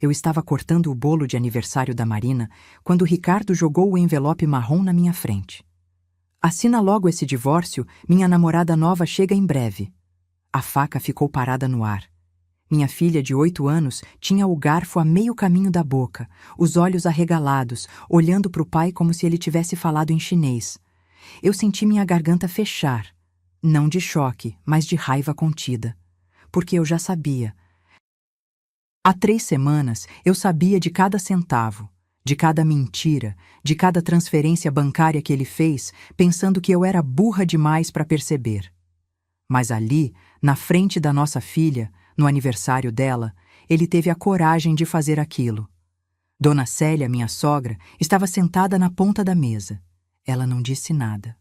Eu estava cortando o bolo de aniversário da Marina quando Ricardo jogou o envelope marrom na minha frente. Assina logo esse divórcio, minha namorada nova chega em breve. A faca ficou parada no ar. Minha filha de 8 anos tinha o garfo a meio caminho da boca, os olhos arregalados, olhando para o pai como se ele tivesse falado em chinês. Eu senti minha garganta fechar, não de choque, mas de raiva contida. Porque eu já sabia. Há 3 semanas eu sabia de cada centavo, de cada mentira, de cada transferência bancária que ele fez, pensando que eu era burra demais para perceber. Mas ali, na frente da nossa filha, no aniversário dela, ele teve a coragem de fazer aquilo. Dona Célia, minha sogra, estava sentada na ponta da mesa. Ela não disse nada.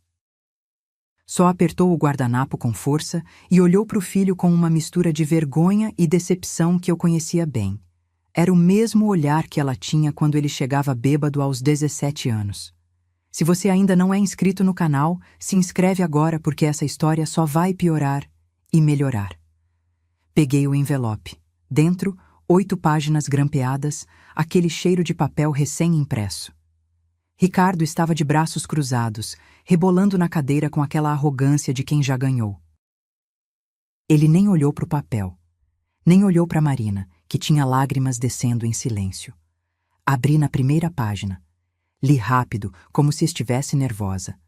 Só apertou o guardanapo com força e olhou para o filho com uma mistura de vergonha e decepção que eu conhecia bem. Era o mesmo olhar que ela tinha quando ele chegava bêbado aos 17 anos. Se você ainda não é inscrito no canal, se inscreve agora porque essa história só vai piorar e melhorar. Peguei o envelope. Dentro, 8 páginas grampeadas, aquele cheiro de papel recém-impresso. Ricardo estava de braços cruzados, rebolando na cadeira com aquela arrogância de quem já ganhou. Ele nem olhou para o papel, nem olhou para Marina, que tinha lágrimas descendo em silêncio. Abri na primeira página. Li rápido, como se estivesse nervosa.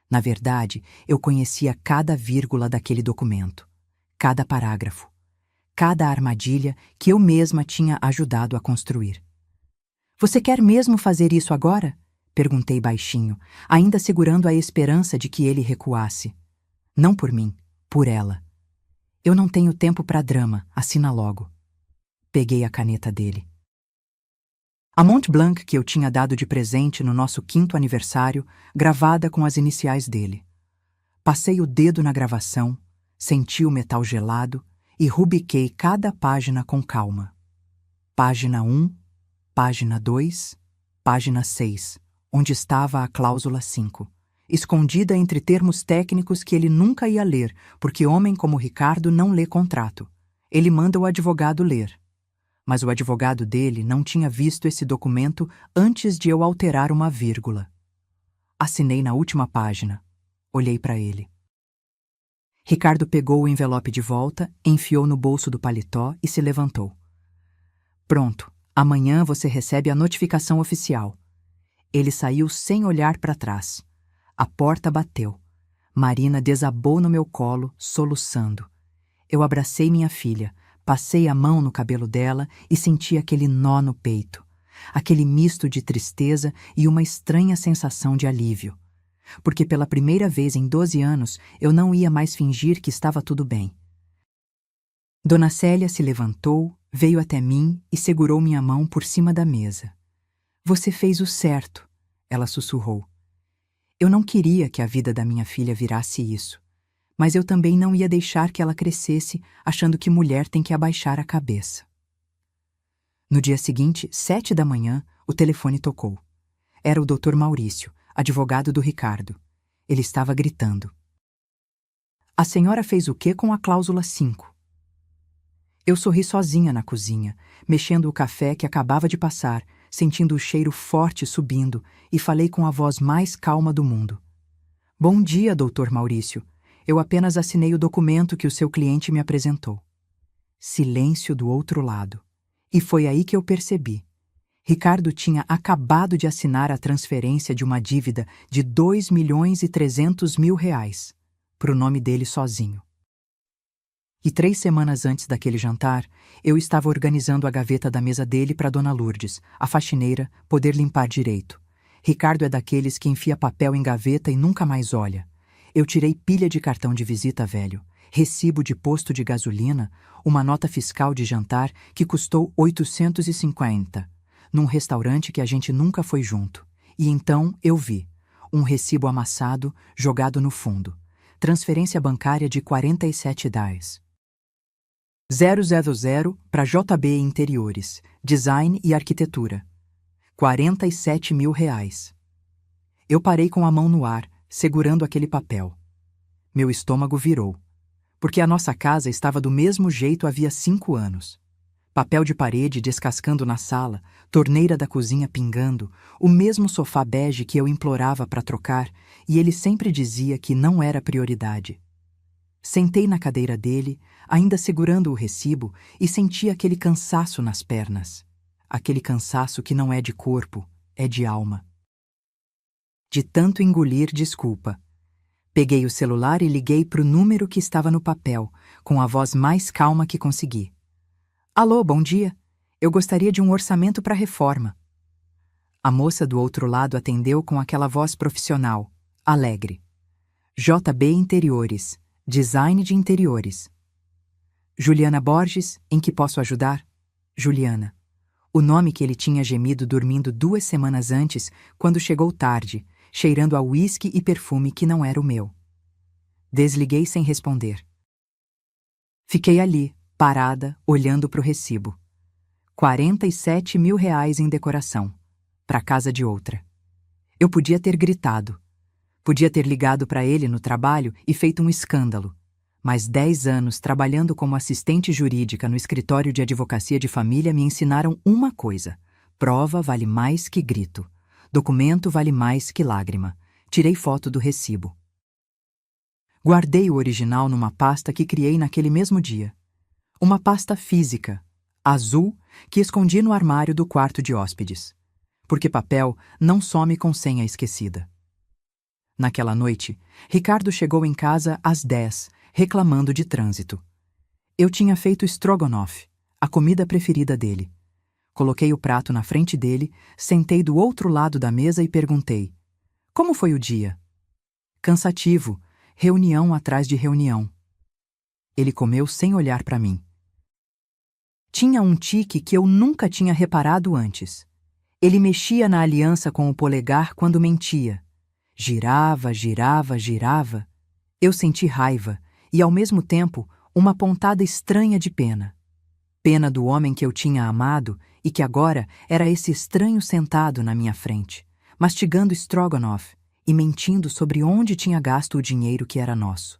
Na verdade, eu conhecia cada vírgula daquele documento, cada parágrafo, cada armadilha que eu mesma tinha ajudado a construir. Você quer mesmo fazer isso agora? Perguntei baixinho, ainda segurando a esperança de que ele recuasse. Não por mim, por ela. Eu não tenho tempo para drama, assina logo. Peguei a caneta dele. A Mont Blanc que eu tinha dado de presente no nosso 5º aniversário, gravada com as iniciais dele. Passei o dedo na gravação, senti o metal gelado e rubriquei cada página com calma. Página 1, página 2, página 6, onde estava a cláusula 5, escondida entre termos técnicos que ele nunca ia ler, porque homem como Ricardo não lê contrato. Ele manda o advogado ler. Mas o advogado dele não tinha visto esse documento antes de eu alterar uma vírgula. Assinei na última página. Olhei para ele. Ricardo pegou o envelope de volta, enfiou no bolso do paletó e se levantou. Pronto, amanhã você recebe a notificação oficial. Ele saiu sem olhar para trás. A porta bateu. Marina desabou no meu colo, soluçando. Eu abracei minha filha. Passei a mão no cabelo dela e senti aquele nó no peito, aquele misto de tristeza e uma estranha sensação de alívio. Porque pela primeira vez em 12 anos eu não ia mais fingir que estava tudo bem. Dona Célia se levantou, veio até mim e segurou minha mão por cima da mesa. Você fez o certo, ela sussurrou. Eu não queria que a vida da minha filha virasse isso. Mas eu também não ia deixar que ela crescesse achando que mulher tem que abaixar a cabeça. No dia seguinte, 7 da manhã, o telefone tocou. Era o Dr. Maurício, advogado do Ricardo. Ele estava gritando. A senhora fez o quê com a cláusula 5? Eu sorri sozinha na cozinha, mexendo o café que acabava de passar, sentindo o cheiro forte subindo, e falei com a voz mais calma do mundo. Bom dia, Dr. Maurício. Eu apenas assinei o documento que o seu cliente me apresentou. Silêncio do outro lado. E foi aí que eu percebi. Ricardo tinha acabado de assinar a transferência de uma dívida de R$2.300.000, pro nome dele sozinho. E 3 semanas antes daquele jantar, eu estava organizando a gaveta da mesa dele para Dona Lourdes, a faxineira, poder limpar direito. Ricardo é daqueles que enfia papel em gaveta e nunca mais olha. Eu tirei pilha de cartão de visita velho, recibo de posto de gasolina, uma nota fiscal de jantar que custou 850, num restaurante que a gente nunca foi junto. E então eu vi um recibo amassado jogado no fundo. Transferência bancária de $47. 000 para JB Interiores, Design e Arquitetura. R$47.000. Eu parei com a mão no ar, segurando aquele papel. Meu estômago virou, porque a nossa casa estava do mesmo jeito havia 5 anos. Papel de parede descascando na sala, torneira da cozinha pingando, o mesmo sofá bege que eu implorava para trocar, e ele sempre dizia que não era prioridade. Sentei na cadeira dele, ainda segurando o recibo, e senti aquele cansaço nas pernas. Aquele cansaço que não é de corpo, é de alma. De tanto engolir desculpa. Peguei o celular e liguei para o número que estava no papel, com a voz mais calma que consegui. Alô, bom dia. Eu gostaria de um orçamento para reforma. A moça do outro lado atendeu com aquela voz profissional, alegre. JB Interiores, Design de Interiores. Juliana Borges, em que posso ajudar? Juliana. O nome que ele tinha gemido dormindo 2 semanas antes, quando chegou tarde, cheirando a uísque e perfume que não era o meu. Desliguei sem responder. Fiquei ali, parada, olhando para o recibo. 47 mil reais em decoração, para casa de outra. Eu podia ter gritado. Podia ter ligado para ele no trabalho e feito um escândalo. Mas 10 anos trabalhando como assistente jurídica no escritório de advocacia de família me ensinaram uma coisa: prova vale mais que grito. Documento vale mais que lágrima. Tirei foto do recibo. Guardei o original numa pasta que criei naquele mesmo dia. Uma pasta física, azul, que escondi no armário do quarto de hóspedes. Porque papel não some com senha esquecida. Naquela noite, Ricardo chegou em casa às 10, reclamando de trânsito. Eu tinha feito strogonoff, a comida preferida dele. Coloquei o prato na frente dele, sentei do outro lado da mesa e perguntei: como foi o dia? Cansativo, reunião atrás de reunião. Ele comeu sem olhar para mim. Tinha um tique que eu nunca tinha reparado antes. Ele mexia na aliança com o polegar quando mentia. Girava, girava, girava. Eu senti raiva e, ao mesmo tempo, uma pontada estranha de pena. Pena do homem que eu tinha amado e que agora era esse estranho sentado na minha frente, mastigando strogonoff e mentindo sobre onde tinha gasto o dinheiro que era nosso.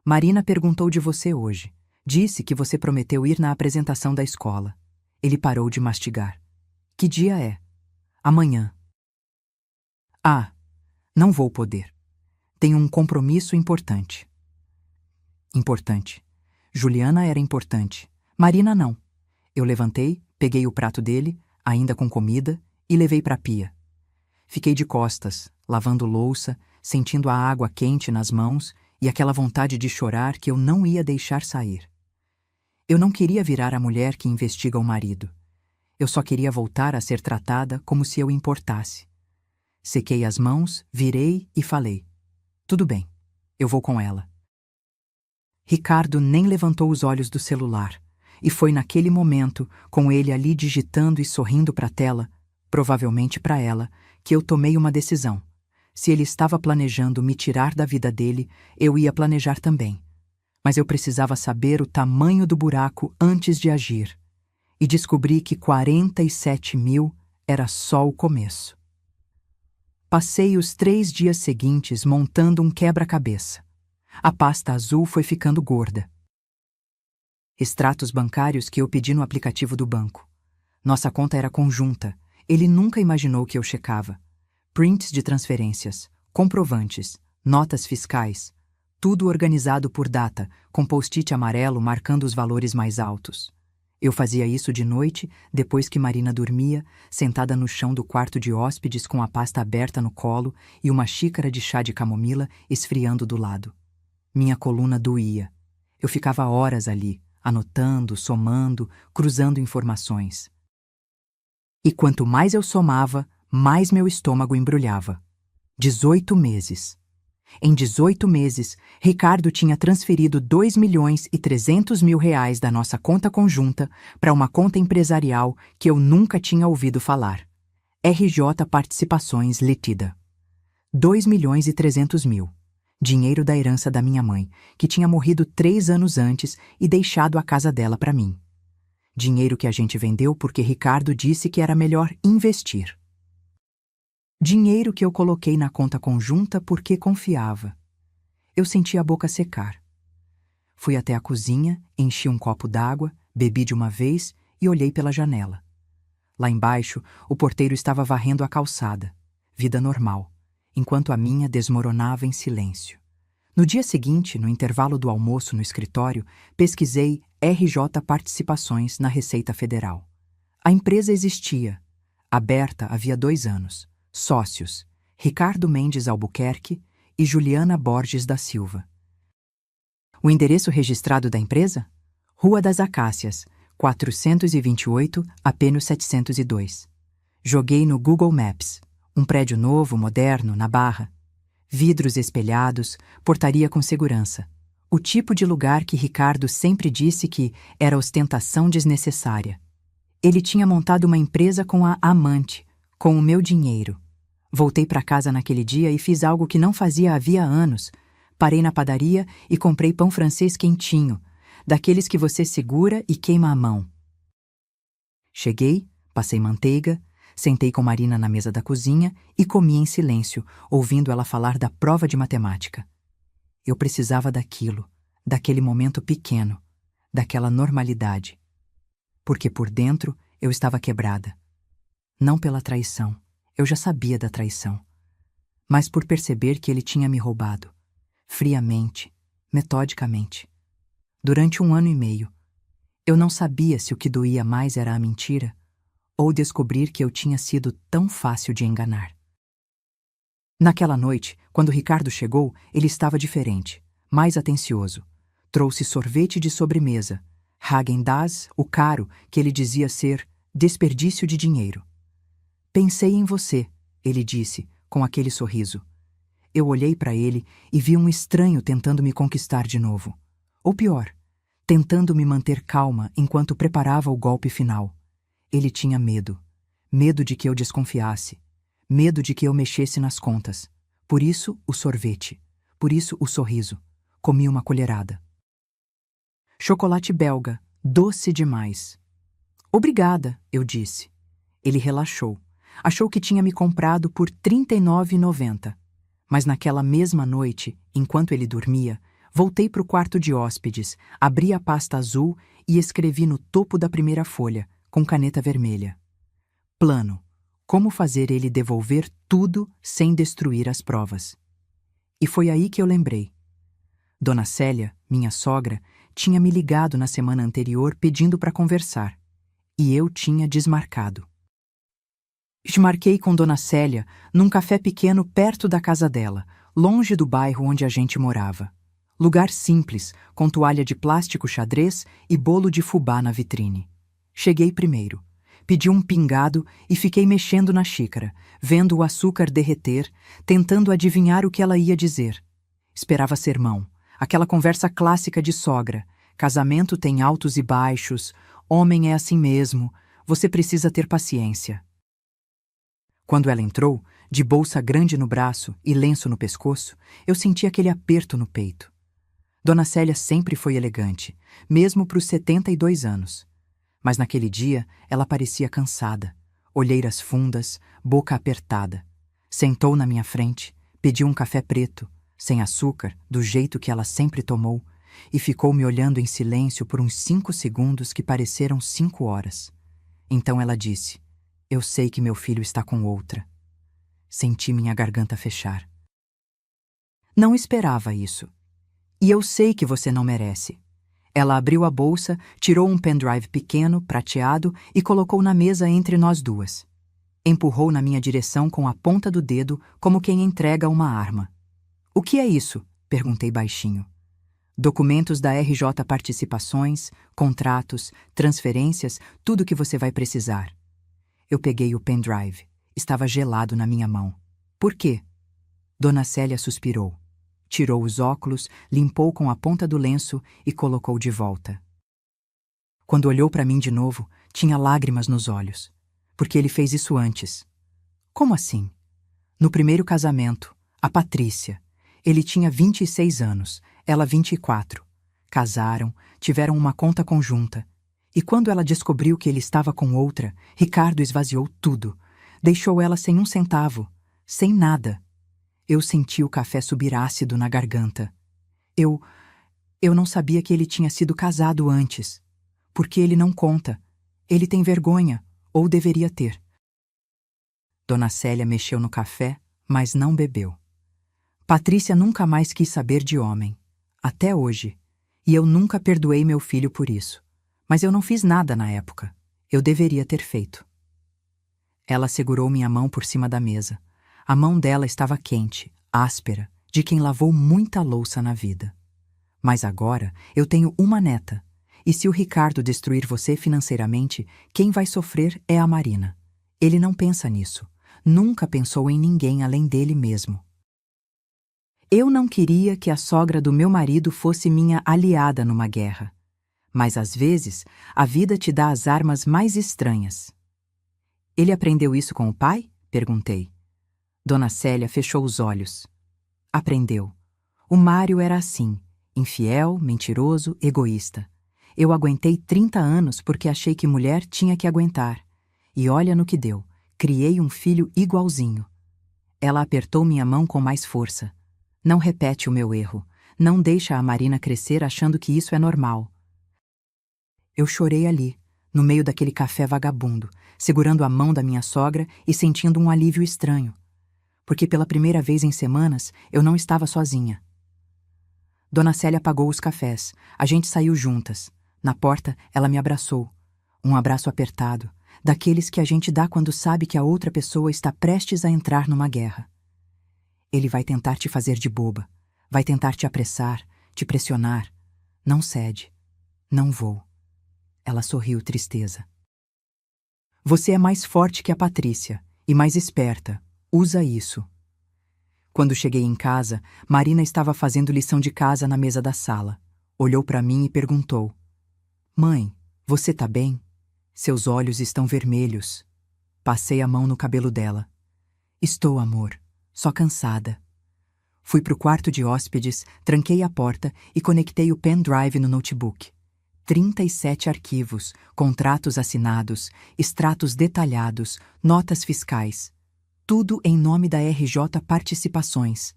Marina perguntou de você hoje. Disse que você prometeu ir na apresentação da escola. Ele parou de mastigar. Que dia é? Amanhã. Ah, não vou poder. Tenho um compromisso importante. Importante. Juliana era importante. Marina não. Eu levantei, peguei o prato dele, ainda com comida, e levei para a pia. Fiquei de costas, lavando louça, sentindo a água quente nas mãos e aquela vontade de chorar que eu não ia deixar sair. Eu não queria virar a mulher que investiga o marido. Eu só queria voltar a ser tratada como se eu importasse. Sequei as mãos, virei e falei: tudo bem, eu vou com ela. Ricardo nem levantou os olhos do celular, e foi naquele momento, com ele ali digitando e sorrindo para a tela, provavelmente para ela, que eu tomei uma decisão. Se ele estava planejando me tirar da vida dele, eu ia planejar também. Mas eu precisava saber o tamanho do buraco antes de agir. E descobri que 47 mil era só o começo. Passei os 3 dias seguintes montando um quebra-cabeça. A pasta azul foi ficando gorda. Extratos bancários que eu pedi no aplicativo do banco. Nossa conta era conjunta. Ele nunca imaginou que eu checava. Prints de transferências, comprovantes, notas fiscais. Tudo organizado por data, com post-it amarelo marcando os valores mais altos. Eu fazia isso de noite, depois que Marina dormia, sentada no chão do quarto de hóspedes com a pasta aberta no colo e uma xícara de chá de camomila esfriando do lado. Minha coluna doía. Eu ficava horas ali, anotando, somando, cruzando informações. E quanto mais eu somava, mais meu estômago embrulhava. 18 meses. Em 18 meses, Ricardo tinha transferido 2.300.000 reais da nossa conta conjunta para uma conta empresarial que eu nunca tinha ouvido falar. RJ Participações Ltda. 2.300.000. Dinheiro da herança da minha mãe, que tinha morrido 3 anos antes e deixado a casa dela para mim. Dinheiro que a gente vendeu porque Ricardo disse que era melhor investir. Dinheiro que eu coloquei na conta conjunta porque confiava. Eu senti a boca secar. Fui até a cozinha, enchi um copo d'água, bebi de uma vez e olhei pela janela. Lá embaixo, o porteiro estava varrendo a calçada. Vida normal, enquanto a minha desmoronava em silêncio. No dia seguinte, no intervalo do almoço no escritório, pesquisei RJ Participações na Receita Federal. A empresa existia. Aberta havia 2 anos. Sócios: Ricardo Mendes Albuquerque e Juliana Borges da Silva. O endereço registrado da empresa? Rua das Acácias, 428, AP 702. Joguei no Google Maps. Um prédio novo, moderno, na Barra. Vidros espelhados, portaria com segurança. O tipo de lugar que Ricardo sempre disse que era ostentação desnecessária. Ele tinha montado uma empresa com a amante, com o meu dinheiro. Voltei para casa naquele dia e fiz algo que não fazia havia anos. Parei na padaria e comprei pão francês quentinho, daqueles que você segura e queima a mão. Cheguei, passei manteiga, sentei com Marina na mesa da cozinha e comi em silêncio, ouvindo ela falar da prova de matemática. Eu precisava daquilo, daquele momento pequeno, daquela normalidade. Porque por dentro eu estava quebrada. Não pela traição, eu já sabia da traição. Mas por perceber que ele tinha me roubado. Friamente, metodicamente. Durante 1 ano e meio. Eu não sabia se o que doía mais era a mentira ou descobrir que eu tinha sido tão fácil de enganar. Naquela noite, quando Ricardo chegou, ele estava diferente, mais atencioso. Trouxe sorvete de sobremesa, Häagen-Dazs, o caro, que ele dizia ser desperdício de dinheiro. Pensei em você, ele disse, com aquele sorriso. Eu olhei para ele e vi um estranho tentando me conquistar de novo. Ou pior, tentando me manter calma enquanto preparava o golpe final. Ele tinha medo. Medo de que eu desconfiasse. Medo de que eu mexesse nas contas. Por isso, o sorvete. Por isso, o sorriso. Comi uma colherada. Chocolate belga, doce demais. Obrigada, eu disse. Ele relaxou. Achou que tinha me comprado por R$ 39,90. Mas naquela mesma noite, enquanto ele dormia, voltei para o quarto de hóspedes, abri a pasta azul e escrevi no topo da primeira folha, com caneta vermelha. Plano: como fazer ele devolver tudo sem destruir as provas. E foi aí que eu lembrei. Dona Célia, minha sogra, tinha me ligado na semana anterior pedindo para conversar. E eu tinha desmarcado. Desmarquei com Dona Célia num café pequeno perto da casa dela, longe do bairro onde a gente morava. Lugar simples, com toalha de plástico xadrez e bolo de fubá na vitrine. Cheguei primeiro. Pedi um pingado e fiquei mexendo na xícara, vendo o açúcar derreter, tentando adivinhar o que ela ia dizer. Esperava sermão, aquela conversa clássica de sogra. Casamento tem altos e baixos, homem é assim mesmo, você precisa ter paciência. Quando ela entrou, de bolsa grande no braço e lenço no pescoço, eu senti aquele aperto no peito. Dona Célia sempre foi elegante, mesmo para os 72 anos. Mas naquele dia ela parecia cansada, olheiras fundas, boca apertada. Sentou na minha frente, pediu um café preto, sem açúcar, do jeito que ela sempre tomou, e ficou me olhando em silêncio por uns 5 segundos que pareceram 5 horas. Então ela disse: eu sei que meu filho está com outra. Senti minha garganta fechar. Não esperava isso. E eu sei que você não merece. Ela abriu a bolsa, tirou um pendrive pequeno, prateado, e colocou na mesa entre nós duas. Empurrou na minha direção com a ponta do dedo, como quem entrega uma arma. O que é isso? Perguntei baixinho. Documentos da RJ Participações, contratos, transferências, tudo que você vai precisar. Eu peguei o pendrive. Estava gelado na minha mão. Por quê? Dona Célia suspirou. Tirou os óculos, limpou com a ponta do lenço e colocou de volta. Quando olhou para mim de novo, tinha lágrimas nos olhos. Porque ele fez isso antes. Como assim? No primeiro casamento, a Patrícia. Ele tinha 26 anos, ela 24. Casaram, tiveram uma conta conjunta. E quando ela descobriu que ele estava com outra, Ricardo esvaziou tudo. Deixou ela sem 1 centavo, sem nada. Eu senti o café subir ácido na garganta. Eu não sabia que ele tinha sido casado antes. Porque ele não conta. Ele tem vergonha, ou deveria ter. Dona Célia mexeu no café, mas não bebeu. Patrícia nunca mais quis saber de homem, até hoje, e eu nunca perdoei meu filho por isso. Mas eu não fiz nada na época. Eu deveria ter feito. Ela segurou minha mão por cima da mesa. A mão dela estava quente, áspera, de quem lavou muita louça na vida. Mas agora eu tenho uma neta, e se o Ricardo destruir você financeiramente, quem vai sofrer é a Marina. Ele não pensa nisso. Nunca pensou em ninguém além dele mesmo. Eu não queria que a sogra do meu marido fosse minha aliada numa guerra. Mas às vezes, a vida te dá as armas mais estranhas. Ele aprendeu isso com o pai? Perguntei. Dona Célia fechou os olhos. Aprendeu. O Mário era assim, infiel, mentiroso, egoísta. Eu aguentei 30 anos porque achei que mulher tinha que aguentar. E olha no que deu. Criei um filho igualzinho. Ela apertou minha mão com mais força. Não repete o meu erro. Não deixa a Marina crescer achando que isso é normal. Eu chorei ali, no meio daquele café vagabundo, segurando a mão da minha sogra e sentindo um alívio estranho. Porque pela primeira vez em semanas, eu não estava sozinha. Dona Célia apagou os cafés. A gente saiu juntas. Na porta, ela me abraçou. Um abraço apertado, daqueles que a gente dá quando sabe que a outra pessoa está prestes a entrar numa guerra. Ele vai tentar te fazer de boba. Vai tentar te apressar, te pressionar. Não cede. Não vou. Ela sorriu tristeza. Você é mais forte que a Patrícia e mais esperta. Usa isso. Quando cheguei em casa, Marina estava fazendo lição de casa na mesa da sala. Olhou para mim e perguntou: Mãe, você tá bem? Seus olhos estão vermelhos. Passei a mão no cabelo dela. Estou, amor, só cansada. Fui pro quarto de hóspedes, tranquei a porta e conectei o pendrive no notebook. 37 arquivos, contratos assinados, extratos detalhados, notas fiscais. Tudo em nome da RJ Participações.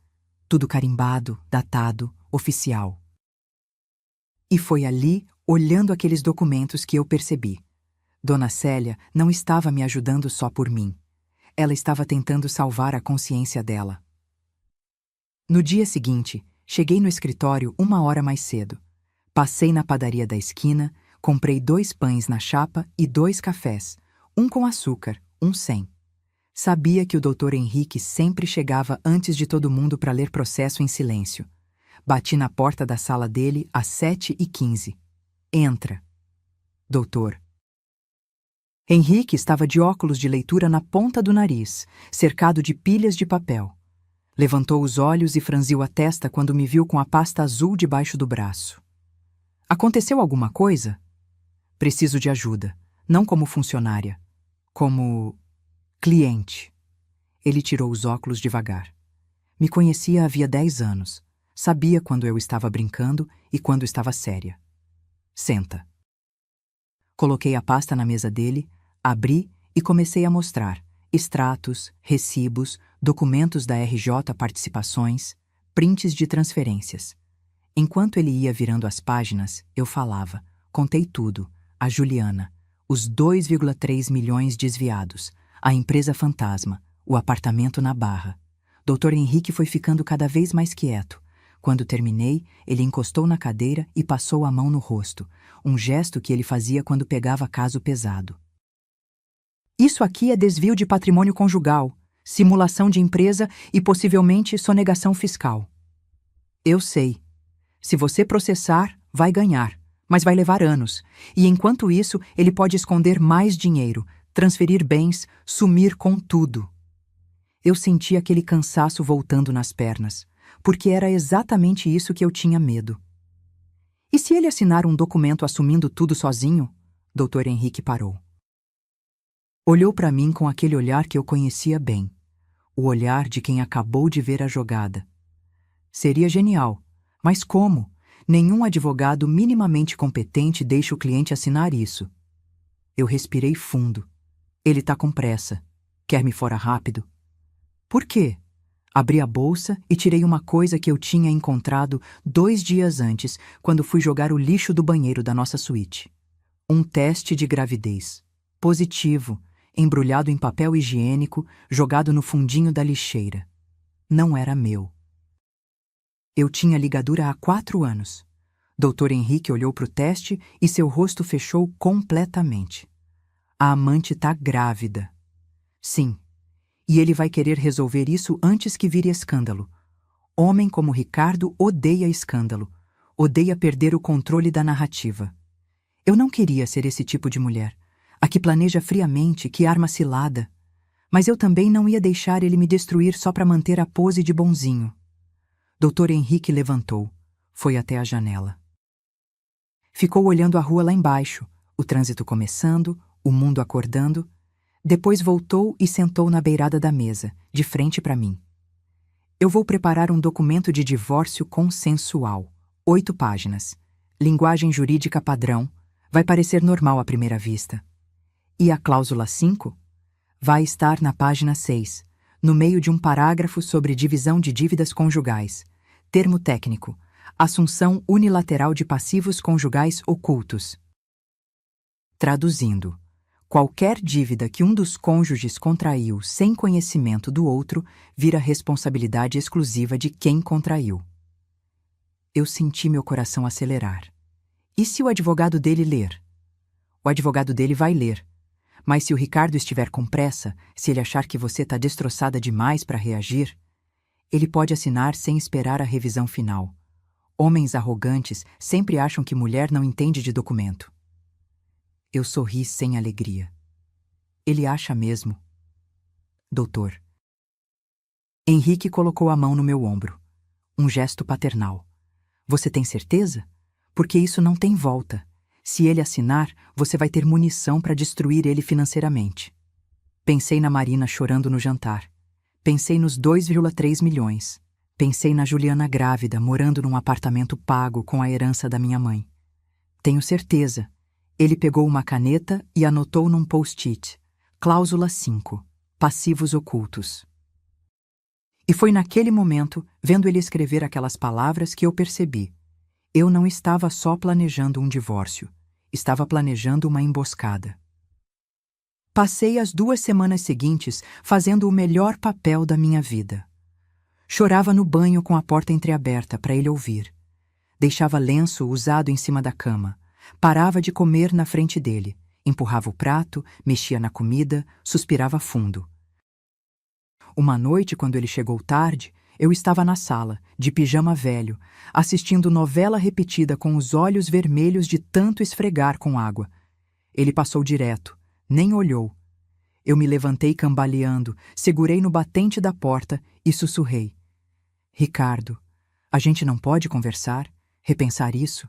Tudo carimbado, datado, oficial. E foi ali, olhando aqueles documentos, que eu percebi. Dona Célia não estava me ajudando só por mim. Ela estava tentando salvar a consciência dela. No dia seguinte, cheguei no escritório 1 hora mais cedo. Passei na padaria da esquina, comprei 2 pães na chapa e 2 cafés, um com açúcar, um sem. Sabia que o Dr. Henrique sempre chegava antes de todo mundo para ler processo em silêncio. Bati na porta da sala dele às 7h15. Entra. Doutor. Henrique estava de óculos de leitura na ponta do nariz, cercado de pilhas de papel. Levantou os olhos e franziu a testa quando me viu com a pasta azul debaixo do braço. Aconteceu alguma coisa? Preciso de ajuda, não como funcionária, como cliente. Ele tirou os óculos devagar. Me conhecia havia 10 anos. Sabia quando eu estava brincando e quando estava séria. Senta. Coloquei a pasta na mesa dele, abri e comecei a mostrar extratos, recibos, documentos da RJ Participações, prints de transferências. Enquanto ele ia virando as páginas, eu falava. Contei tudo. A Juliana, os 2,3 milhões desviados, a empresa fantasma, o apartamento na Barra. Dr. Henrique foi ficando cada vez mais quieto. Quando terminei, ele encostou na cadeira e passou a mão no rosto, um gesto que ele fazia quando pegava caso pesado. Isso aqui é desvio de patrimônio conjugal, simulação de empresa e possivelmente sonegação fiscal. Eu sei. Se você processar, vai ganhar, mas vai levar anos. E enquanto isso, ele pode esconder mais dinheiro, transferir bens, sumir com tudo. Eu senti aquele cansaço voltando nas pernas, porque era exatamente isso que eu tinha medo. E se ele assinar um documento assumindo tudo sozinho? Dr. Henrique parou. Olhou para mim com aquele olhar que eu conhecia bem, o olhar de quem acabou de ver a jogada. Seria genial. Mas como? Nenhum advogado minimamente competente deixa o cliente assinar isso. Eu respirei fundo. Ele tá com pressa. Quer me fora rápido? Por quê? Abri a bolsa e tirei uma coisa que eu tinha encontrado 2 dias antes, quando fui jogar o lixo do banheiro da nossa suíte. Um teste de gravidez. positivo, embrulhado em papel higiênico, jogado no fundinho da lixeira. Não era meu. Eu tinha ligadura há 4 anos. Dr. Henrique olhou para o teste e seu rosto fechou completamente. A amante tá grávida. Sim. E ele vai querer resolver isso antes que vire escândalo. Homem como Ricardo odeia escândalo. Odeia perder o controle da narrativa. Eu não queria ser esse tipo de mulher, a que planeja friamente, que arma cilada. Mas eu também não ia deixar ele me destruir só para manter a pose de bonzinho. Dr. Henrique levantou. Foi até a janela. Ficou olhando a rua lá embaixo, o trânsito começando, o mundo acordando. Depois voltou e sentou na beirada da mesa, de frente para mim. Eu vou preparar um documento de divórcio consensual. 8 páginas. Linguagem jurídica padrão. Vai parecer normal à primeira vista. E a cláusula 5? Vai estar na página 6, no meio de um parágrafo sobre divisão de dívidas conjugais. Termo técnico: assunção unilateral de passivos conjugais ocultos. Traduzindo: qualquer dívida que um dos cônjuges contraiu sem conhecimento do outro vira responsabilidade exclusiva de quem contraiu. Eu senti meu coração acelerar. E se o advogado dele ler? O advogado dele vai ler. Mas se o Ricardo estiver com pressa, se ele achar que você está destroçada demais para reagir, ele pode assinar sem esperar a revisão final. Homens arrogantes sempre acham que mulher não entende de documento. Eu sorri sem alegria. Ele acha mesmo. Doutor. Henrique colocou a mão no meu ombro. Um gesto paternal. Você tem certeza? Porque isso não tem volta. Se ele assinar, você vai ter munição para destruir ele financeiramente. Pensei na Marina chorando no jantar. Pensei nos 2,3 milhões. Pensei na Juliana grávida, morando num apartamento pago com a herança da minha mãe. Tenho certeza. Ele pegou uma caneta e anotou num post-it. Cláusula 5. Passivos ocultos. E foi naquele momento, vendo ele escrever aquelas palavras, que eu percebi. Eu não estava só planejando um divórcio. Estava planejando uma emboscada. Passei as 2 semanas seguintes fazendo o melhor papel da minha vida. Chorava no banho com a porta entreaberta para ele ouvir. Deixava lenço usado em cima da cama. Parava de comer na frente dele. Empurrava o prato, mexia na comida, suspirava fundo. Uma noite, quando ele chegou tarde, eu estava na sala, de pijama velho, assistindo novela repetida com os olhos vermelhos de tanto esfregar com água. Ele passou direto, nem olhou. Eu me levantei cambaleando, segurei no batente da porta e sussurrei. Ricardo, a gente não pode conversar, repensar isso?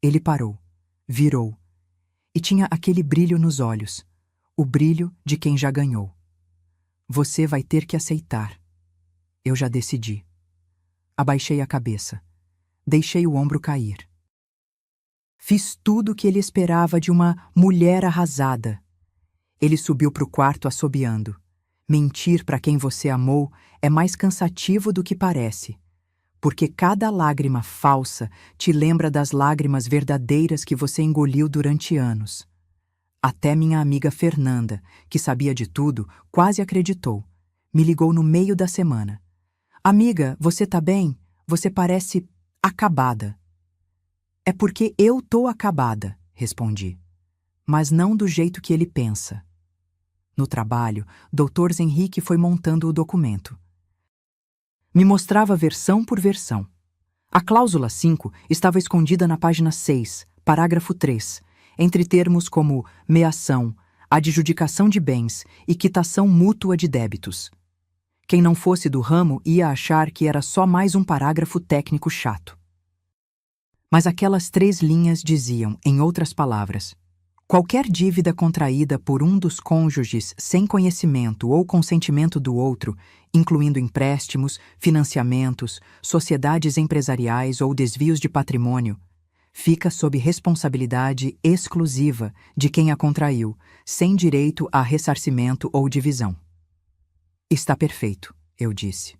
Ele parou, virou, e tinha aquele brilho nos olhos, o brilho de quem já ganhou. Você vai ter que aceitar. Eu já decidi. Abaixei a cabeça. Deixei o ombro cair. Fiz tudo o que ele esperava de uma mulher arrasada. Ele subiu para o quarto assobiando. Mentir para quem você amou é mais cansativo do que parece, porque cada lágrima falsa te lembra das lágrimas verdadeiras que você engoliu durante anos. Até minha amiga Fernanda, que sabia de tudo, quase acreditou. Me ligou no meio da semana. Amiga, você tá bem? Você parece acabada. É porque eu tô acabada, respondi. Mas não do jeito que ele pensa. No trabalho, Dr. Henrique foi montando o documento. Me mostrava versão por versão. A cláusula 5 estava escondida na página 6, parágrafo 3, entre termos como meação, adjudicação de bens e quitação mútua de débitos. Quem não fosse do ramo ia achar que era só mais um parágrafo técnico chato. Mas aquelas 3 linhas diziam, em outras palavras, qualquer dívida contraída por um dos cônjuges sem conhecimento ou consentimento do outro, incluindo empréstimos, financiamentos, sociedades empresariais ou desvios de patrimônio, fica sob responsabilidade exclusiva de quem a contraiu, sem direito a ressarcimento ou divisão. Está perfeito, eu disse.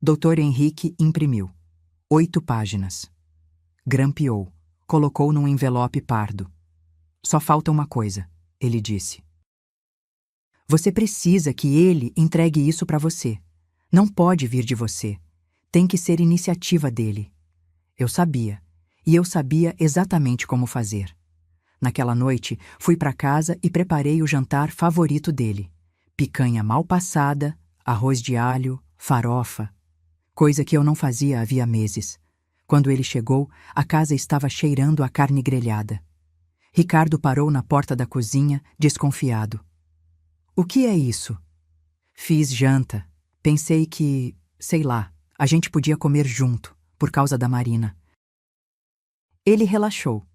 Dr. Henrique imprimiu. 8 páginas. Grampeou. Colocou num envelope pardo. Só falta uma coisa, ele disse. Você precisa que ele entregue isso para você. Não pode vir de você. Tem que ser iniciativa dele. Eu sabia, e eu sabia exatamente como fazer. Naquela noite, fui para casa e preparei o jantar favorito dele. Picanha mal passada, arroz de alho, farofa. Coisa que eu não fazia havia meses. Quando ele chegou, a casa estava cheirando a carne grelhada. Ricardo parou na porta da cozinha, desconfiado. O que é isso? Fiz janta. Pensei que, sei lá, a gente podia comer junto, por causa da Marina. Ele relaxou.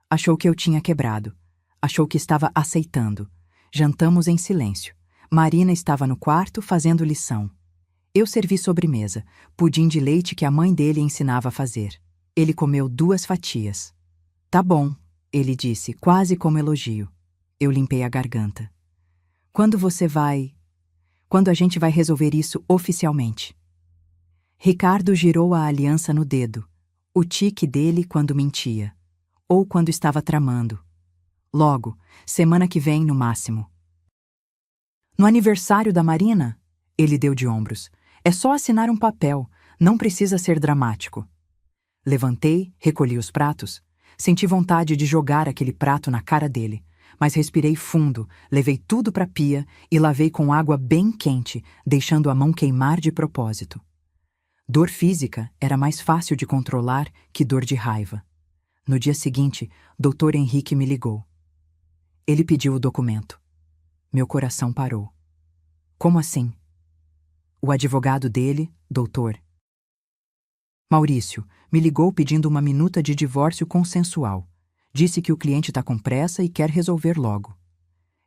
Achou que eu tinha quebrado. Achou que estava aceitando. Jantamos em silêncio. Marina estava no quarto fazendo lição. Eu servi sobremesa, pudim de leite que a mãe dele ensinava a fazer. Ele comeu 2 fatias. Tá bom, ele disse, quase como elogio. Eu limpei a garganta. Quando você vai... Quando a gente vai resolver isso oficialmente? Ricardo girou a aliança no dedo. O tique dele quando mentia. Ou quando estava tramando. Logo, semana que vem no máximo. No aniversário da Marina? Ele deu de ombros. É só assinar um papel, não precisa ser dramático. Levantei, recolhi os pratos. Senti vontade de jogar aquele prato na cara dele, mas respirei fundo, levei tudo para a pia e lavei com água bem quente, deixando a mão queimar de propósito. Dor física era mais fácil de controlar que dor de raiva. No dia seguinte, Dr. Henrique me ligou. Ele pediu o documento. Meu coração parou. Como assim? O advogado dele, doutor Maurício, me ligou pedindo uma minuta de divórcio consensual. Disse que o cliente está com pressa e quer resolver logo.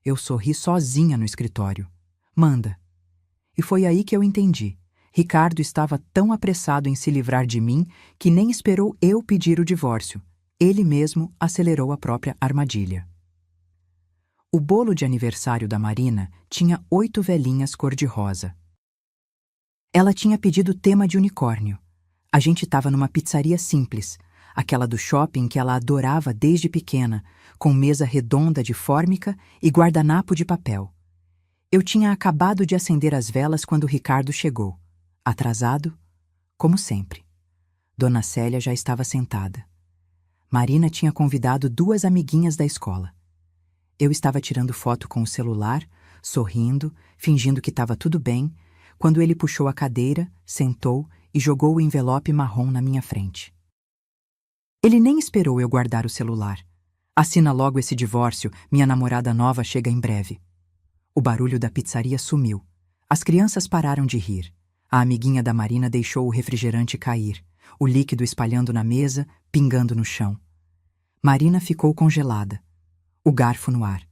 Eu sorri sozinha no escritório. Manda. E foi aí que eu entendi. Ricardo estava tão apressado em se livrar de mim que nem esperou eu pedir o divórcio. Ele mesmo acelerou a própria armadilha. O bolo de aniversário da Marina tinha 8 velhinhas cor-de-rosa. Ela tinha pedido tema de unicórnio. A gente estava numa pizzaria simples, aquela do shopping que ela adorava desde pequena, com mesa redonda de fórmica e guardanapo de papel. Eu tinha acabado de acender as velas quando Ricardo chegou. Atrasado? Como sempre. Dona Célia já estava sentada. Marina tinha convidado 2 amiguinhas da escola. Eu estava tirando foto com o celular, sorrindo, fingindo que estava tudo bem, quando ele puxou a cadeira, sentou e jogou o envelope marrom na minha frente. Ele nem esperou eu guardar o celular. Assina logo esse divórcio, minha namorada nova chega em breve. O barulho da pizzaria sumiu. As crianças pararam de rir. A amiguinha da Marina deixou o refrigerante cair, o líquido espalhando na mesa, pingando no chão. Marina ficou congelada, o garfo no ar,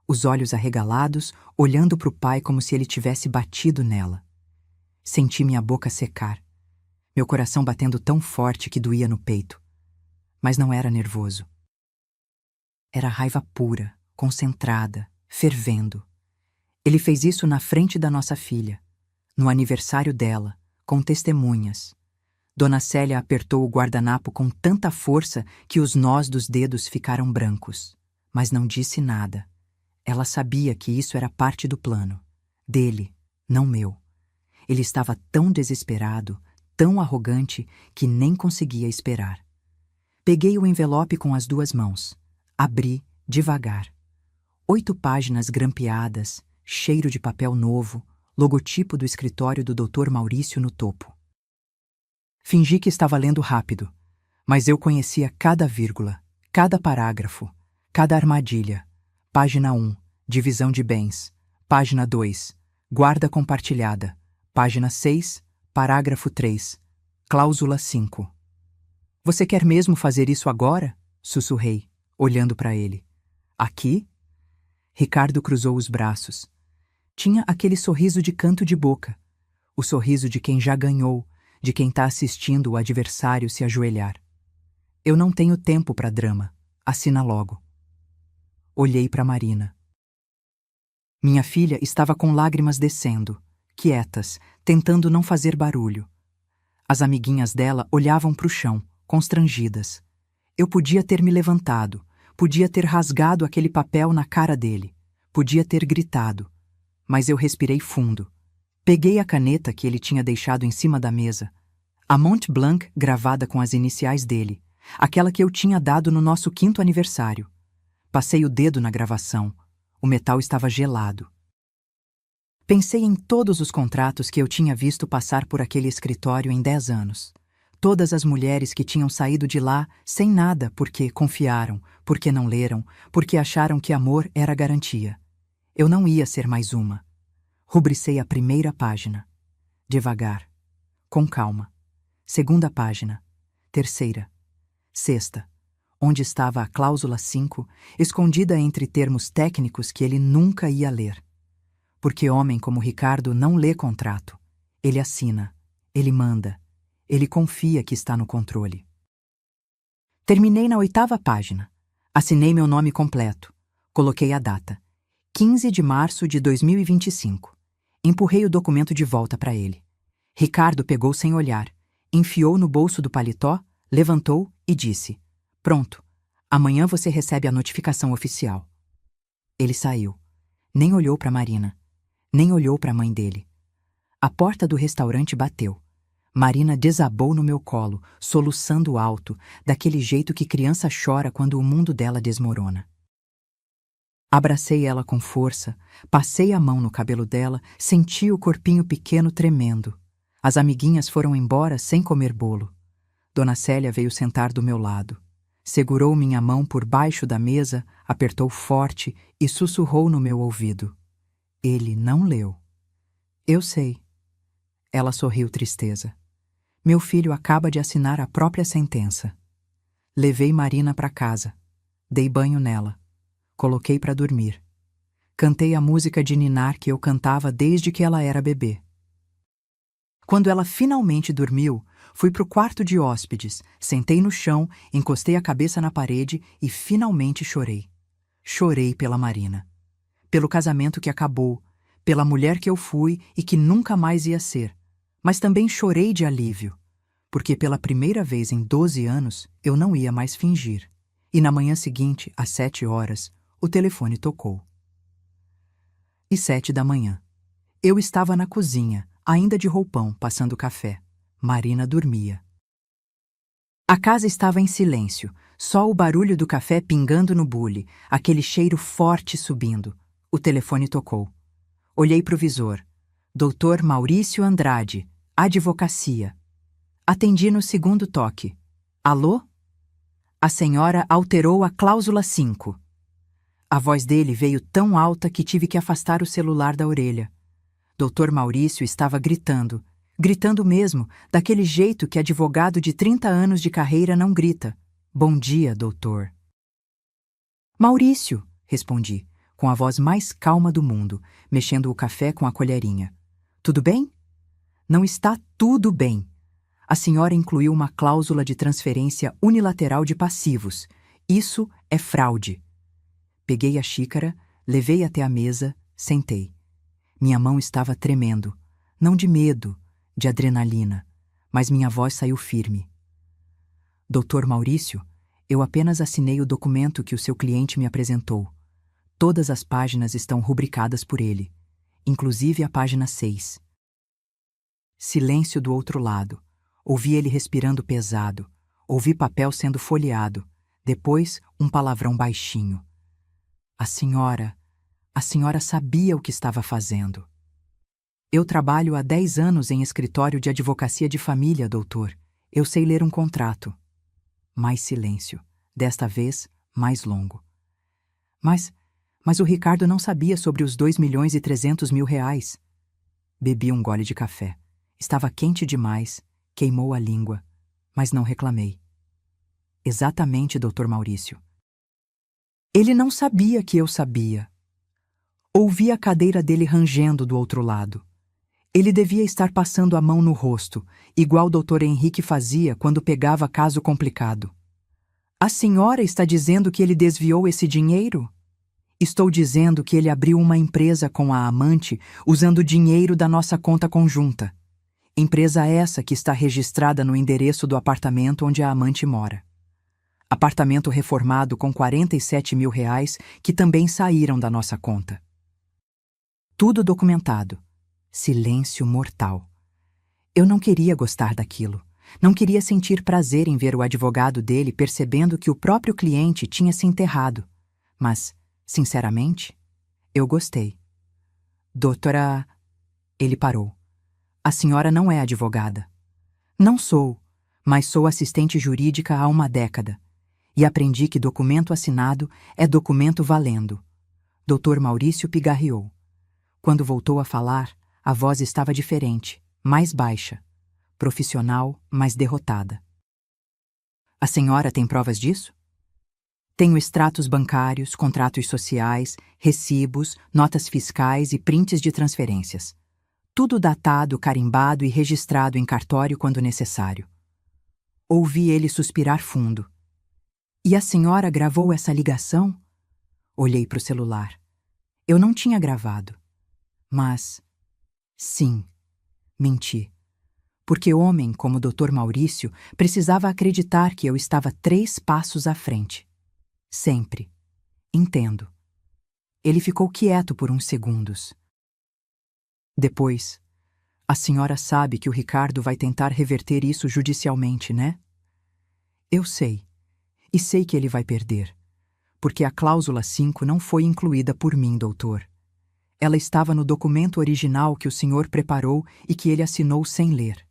os olhos arregalados, olhando para o pai como se ele tivesse batido nela. Senti minha boca secar, meu coração batendo tão forte que doía no peito. Mas não era nervoso. Era raiva pura, concentrada, fervendo. Ele fez isso na frente da nossa filha, no aniversário dela, com testemunhas. Dona Célia apertou o guardanapo com tanta força que os nós dos dedos ficaram brancos, mas não disse nada. Ela sabia que isso era parte do plano. Dele, não meu. Ele estava tão desesperado, tão arrogante, que nem conseguia esperar. Peguei o envelope com as 2 mãos. Abri, devagar. 8 páginas grampeadas, cheiro de papel novo, logotipo do escritório do Dr. Maurício no topo. Fingi que estava lendo rápido, mas eu conhecia cada vírgula, cada parágrafo, cada armadilha. Página 1, divisão de bens. Página 2, guarda compartilhada. Página 6, parágrafo 3, cláusula 5. Você quer mesmo fazer isso agora? Sussurrei, olhando para ele. Aqui? Ricardo cruzou os braços. Tinha aquele sorriso de canto de boca, o sorriso de quem já ganhou, de quem está assistindo o adversário se ajoelhar. Eu não tenho tempo para drama. Assina logo. Olhei para Marina. Minha filha estava com lágrimas descendo, quietas, tentando não fazer barulho. As amiguinhas dela olhavam para o chão, constrangidas. Eu podia ter me levantado, Podia ter rasgado aquele papel na cara dele. Podia ter gritado. Mas eu respirei fundo. Peguei a caneta que ele tinha deixado em cima da mesa. A Mont Blanc gravada com as iniciais dele. Aquela que eu tinha dado no nosso 5º aniversário. Passei o dedo na gravação. O metal estava gelado. Pensei em todos os contratos que eu tinha visto passar por aquele escritório em 10 anos. Todas as mulheres que tinham saído de lá sem nada porque confiaram, porque não leram, porque acharam que amor era garantia. Eu não ia ser mais uma. Rubricei a primeira página. Devagar. Com calma. Segunda página. Terceira. Sexta. Onde estava a cláusula 5, escondida entre termos técnicos que ele nunca ia ler. Porque homem como Ricardo não lê contrato. Ele assina. Ele manda. Ele confia que está no controle. Terminei na 8ª página. Assinei meu nome completo. Coloquei a data. 15 de março de 2025. Empurrei o documento de volta para ele. Ricardo pegou sem olhar, enfiou no bolso do paletó, levantou e disse: "Pronto, amanhã você recebe a notificação oficial." Ele saiu. Nem olhou para Marina. Nem olhou para a mãe dele. A porta do restaurante bateu. Marina desabou no meu colo, soluçando alto, daquele jeito que criança chora quando o mundo dela desmorona. Abracei ela com força, passei a mão no cabelo dela, senti o corpinho pequeno tremendo. As amiguinhas foram embora sem comer bolo. Dona Célia veio sentar do meu lado. Segurou minha mão por baixo da mesa, apertou forte e sussurrou no meu ouvido. Ele não leu. Eu sei. Ela sorriu tristeza. Meu filho acaba de assinar a própria sentença. Levei Marina para casa. Dei banho nela. Coloquei para dormir. Cantei a música de ninar que eu cantava desde que ela era bebê. Quando ela finalmente dormiu, fui pro quarto de hóspedes, sentei no chão, encostei a cabeça na parede e finalmente chorei. Chorei pela Marina. Pelo casamento que acabou, pela mulher que eu fui e que nunca mais ia ser. Mas também chorei de alívio, porque pela primeira vez em 12 anos eu não ia mais fingir. E na manhã seguinte, às 7 horas, o telefone tocou. E 7 da manhã. Eu estava na cozinha, ainda de roupão, passando café. Marina dormia. A casa estava em silêncio, só o barulho do café pingando no bule, aquele cheiro forte subindo. O telefone tocou. Olhei para o visor. Dr. Maurício Andrade, advocacia. Atendi no segundo toque. Alô? A senhora alterou a cláusula 5. A voz dele veio tão alta que tive que afastar o celular da orelha. Dr. Maurício estava gritando. Gritando mesmo, daquele jeito que advogado de 30 anos de carreira não grita. Bom dia, doutor. Maurício, respondi, com a voz mais calma do mundo, mexendo o café com a colherinha. Tudo bem? Não está tudo bem. A senhora incluiu uma cláusula de transferência unilateral de passivos. Isso é fraude. Peguei a xícara, levei até a mesa, sentei. Minha mão estava tremendo, não de medo, de adrenalina, mas minha voz saiu firme. Doutor Maurício, eu apenas assinei o documento que o seu cliente me apresentou. Todas as páginas estão rubricadas por ele, inclusive a página 6. Silêncio do outro lado. Ouvi ele respirando pesado. Ouvi papel sendo folheado. Depois, um palavrão baixinho. A senhora sabia o que estava fazendo. Eu trabalho há 10 anos em escritório de advocacia de família, doutor. Eu sei ler um contrato. Mais silêncio. Desta vez, mais longo. Mas o Ricardo não sabia sobre os 2.300.000 reais. Bebi um gole de café. Estava quente demais, queimou a língua, mas não reclamei. Exatamente, doutor Maurício. Ele não sabia que eu sabia. Ouvi a cadeira dele rangendo do outro lado. Ele devia estar passando a mão no rosto, igual o doutor Henrique fazia quando pegava caso complicado. A senhora está dizendo que ele desviou esse dinheiro? Estou dizendo que ele abriu uma empresa com a amante usando dinheiro da nossa conta conjunta. Empresa essa que está registrada no endereço do apartamento onde a amante mora. Apartamento reformado com 47 mil reais que também saíram da nossa conta. Tudo documentado. Silêncio mortal. Eu não queria gostar daquilo. Não queria sentir prazer em ver o advogado dele percebendo que o próprio cliente tinha se enterrado. Mas, sinceramente, eu gostei. Doutora... Ele parou. A senhora não é advogada. Não sou, mas sou assistente jurídica há uma década. E aprendi que documento assinado é documento valendo. Dr. Maurício pigarreou. Quando voltou a falar, a voz estava diferente, mais baixa. Profissional, mas derrotada. A senhora tem provas disso? Tenho extratos bancários, contratos sociais, recibos, notas fiscais e prints de transferências. Tudo datado, carimbado e registrado em cartório quando necessário. Ouvi ele suspirar fundo. E a senhora gravou essa ligação? Olhei para o celular. Eu não tinha gravado. Mas, sim, menti. Porque homem como o Dr. Maurício precisava acreditar que eu estava 3 passos à frente. Sempre. Entendo. Ele ficou quieto por uns segundos. Depois, a senhora sabe que o Ricardo vai tentar reverter isso judicialmente, né? Eu sei. E sei que ele vai perder. Porque a cláusula 5 não foi incluída por mim, doutor. Ela estava no documento original que o senhor preparou e que ele assinou sem ler.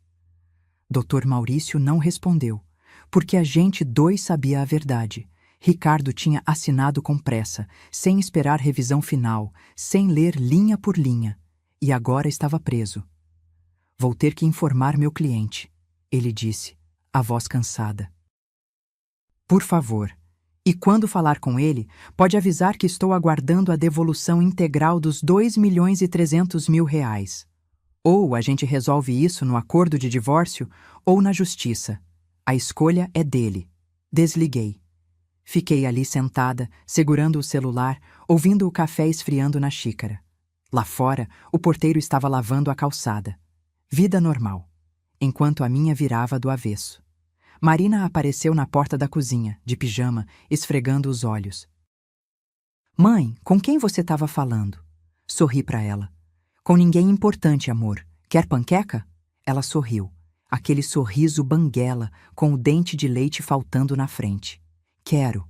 Dr. Maurício não respondeu, porque a gente 2 sabia a verdade. Ricardo tinha assinado com pressa, sem esperar revisão final, sem ler linha por linha, e agora estava preso. Vou ter que informar meu cliente, ele disse, a voz cansada. Por favor, e quando falar com ele, pode avisar que estou aguardando a devolução integral dos 2.300.000 reais. Ou a gente resolve isso no acordo de divórcio ou na justiça. A escolha é dele. Desliguei. Fiquei ali sentada, segurando o celular, ouvindo o café esfriando na xícara. Lá fora, o porteiro estava lavando a calçada. Vida normal. Enquanto a minha virava do avesso. Marina apareceu na porta da cozinha, de pijama, esfregando os olhos. Mãe, com quem você estava falando? Sorri para ela. Com ninguém importante, amor. Quer panqueca? Ela sorriu. Aquele sorriso banguela, com o dente de leite faltando na frente. Quero.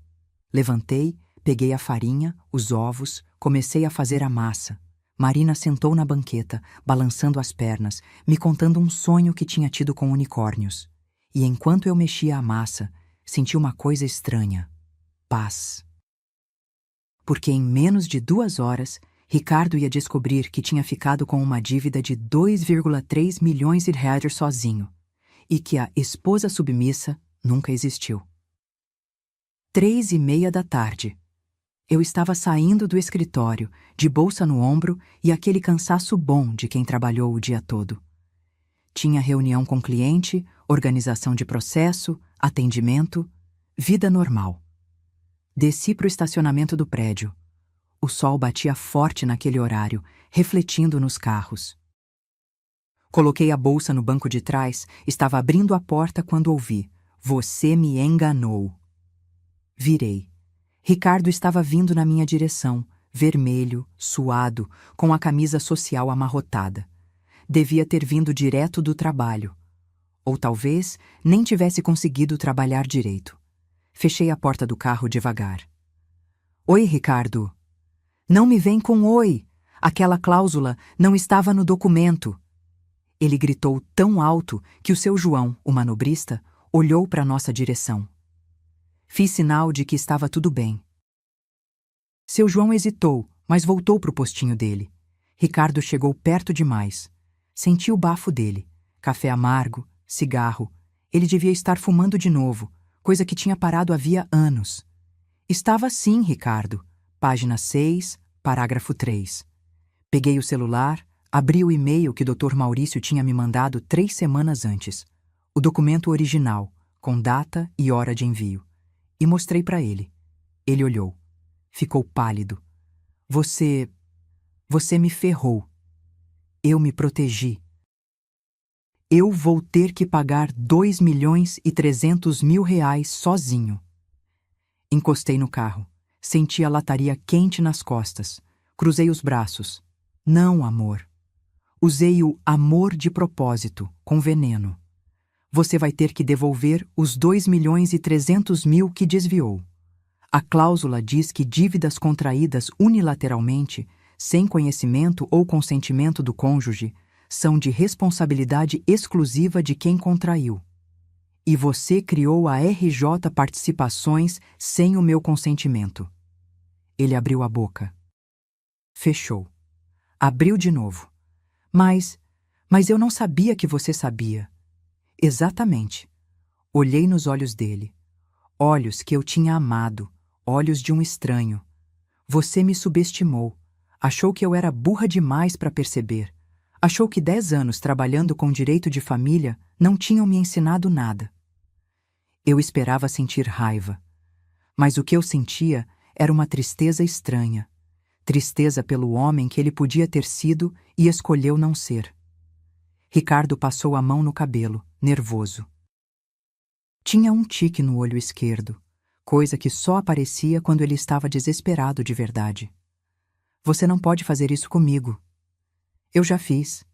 Levantei, peguei a farinha, os ovos, comecei a fazer a massa. Marina sentou na banqueta, balançando as pernas, me contando um sonho que tinha tido com unicórnios. E enquanto eu mexia a massa, senti uma coisa estranha. Paz. Porque em menos de 2 horas, Ricardo ia descobrir que tinha ficado com uma dívida de 2,3 milhões de reais sozinho, e que a esposa submissa nunca existiu. 3:30 da tarde. Eu estava saindo do escritório, de bolsa no ombro e aquele cansaço bom de quem trabalhou o dia todo. Tinha reunião com cliente, organização de processo, atendimento, vida normal. Desci para o estacionamento do prédio. O sol batia forte naquele horário, refletindo nos carros. Coloquei a bolsa no banco de trás, estava abrindo a porta quando ouvi: "Você me enganou." Virei. Ricardo estava vindo na minha direção, vermelho, suado, com a camisa social amarrotada. Devia ter vindo direto do trabalho. Ou talvez nem tivesse conseguido trabalhar direito. Fechei a porta do carro devagar. "Oi, Ricardo." "Não me vem com oi. Aquela cláusula não estava no documento." Ele gritou tão alto que o seu João, o manobrista, olhou para nossa direção. Fiz sinal de que estava tudo bem. Seu João hesitou, mas voltou para o postinho dele. Ricardo chegou perto demais. Senti o bafo dele. Café amargo, cigarro. Ele devia estar fumando de novo, coisa que tinha parado havia anos. Estava sim, Ricardo. Página 6, parágrafo 3. Peguei o celular, abri o e-mail que o Dr. Maurício tinha me mandado 3 semanas antes. O documento original, com data e hora de envio. E mostrei para ele. Ele olhou. Ficou pálido. Você me ferrou. Eu me protegi. Eu vou ter que pagar 2.300.000 reais sozinho." Encostei no carro. Senti a lataria quente nas costas. Cruzei os braços. Não, amor. Usei o amor de propósito, com veneno. Você vai ter que devolver os 2.300.000 que desviou. A cláusula diz que dívidas contraídas unilateralmente, sem conhecimento ou consentimento do cônjuge, são de responsabilidade exclusiva de quem contraiu. E você criou a RJ Participações sem o meu consentimento. Ele abriu a boca. Fechou. Abriu de novo. Mas eu não sabia que você sabia. Exatamente. Olhei nos olhos dele. Olhos que eu tinha amado. Olhos de um estranho. Você me subestimou. Achou que eu era burra demais para perceber. Achou que 10 anos trabalhando com direito de família não tinham me ensinado nada. Eu esperava sentir raiva. Mas o que eu sentia era uma tristeza estranha. Tristeza pelo homem que ele podia ter sido e escolheu não ser. Ricardo passou a mão no cabelo, nervoso. Tinha um tique no olho esquerdo, coisa que só aparecia quando ele estava desesperado de verdade. Você não pode fazer isso comigo. Eu já fiz.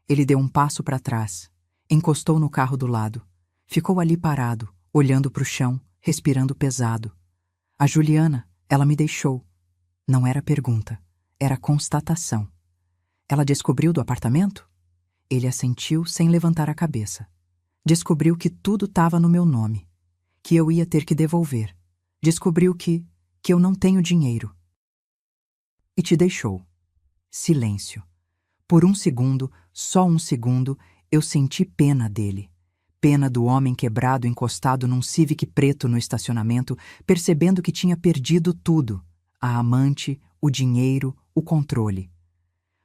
Ele deu um passo para trás, encostou no carro do lado, ficou ali parado, olhando para o chão, respirando pesado. A Juliana, ela me deixou. Não era pergunta, era constatação. Ela descobriu do apartamento? Ele assentiu sem levantar a cabeça. Descobriu que tudo estava no meu nome, que eu ia ter que devolver. Descobriu que eu não tenho dinheiro. E te deixou. Silêncio. Por um segundo, só um segundo, eu senti pena dele. Pena do homem quebrado encostado num Civic preto no estacionamento, percebendo que tinha perdido tudo. A amante, o dinheiro, o controle.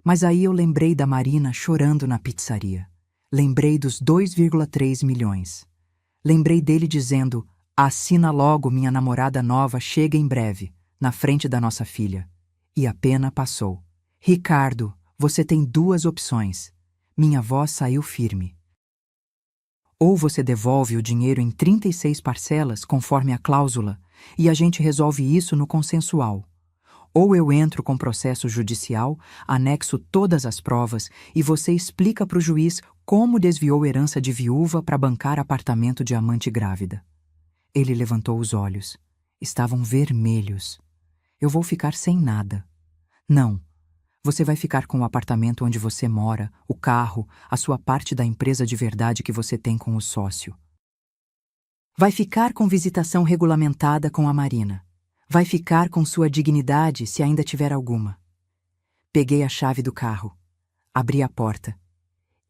Mas aí eu lembrei da Marina chorando na pizzaria. Lembrei dos 2,3 milhões. Lembrei dele dizendo: assina logo, minha namorada nova chega em breve, na frente da nossa filha. E a pena passou. Ricardo, você tem 2 opções. Minha voz saiu firme. Ou você devolve o dinheiro em 36 parcelas, conforme a cláusula, e a gente resolve isso no consensual. Ou eu entro com processo judicial, anexo todas as provas e você explica para o juiz como desviou herança de viúva para bancar apartamento de amante grávida. Ele levantou os olhos. Estavam vermelhos. Eu vou ficar sem nada. Não. Você vai ficar com o apartamento onde você mora, o carro, a sua parte da empresa de verdade que você tem com o sócio. Vai ficar com visitação regulamentada com a Marina. Vai ficar com sua dignidade se ainda tiver alguma. Peguei a chave do carro. Abri a porta.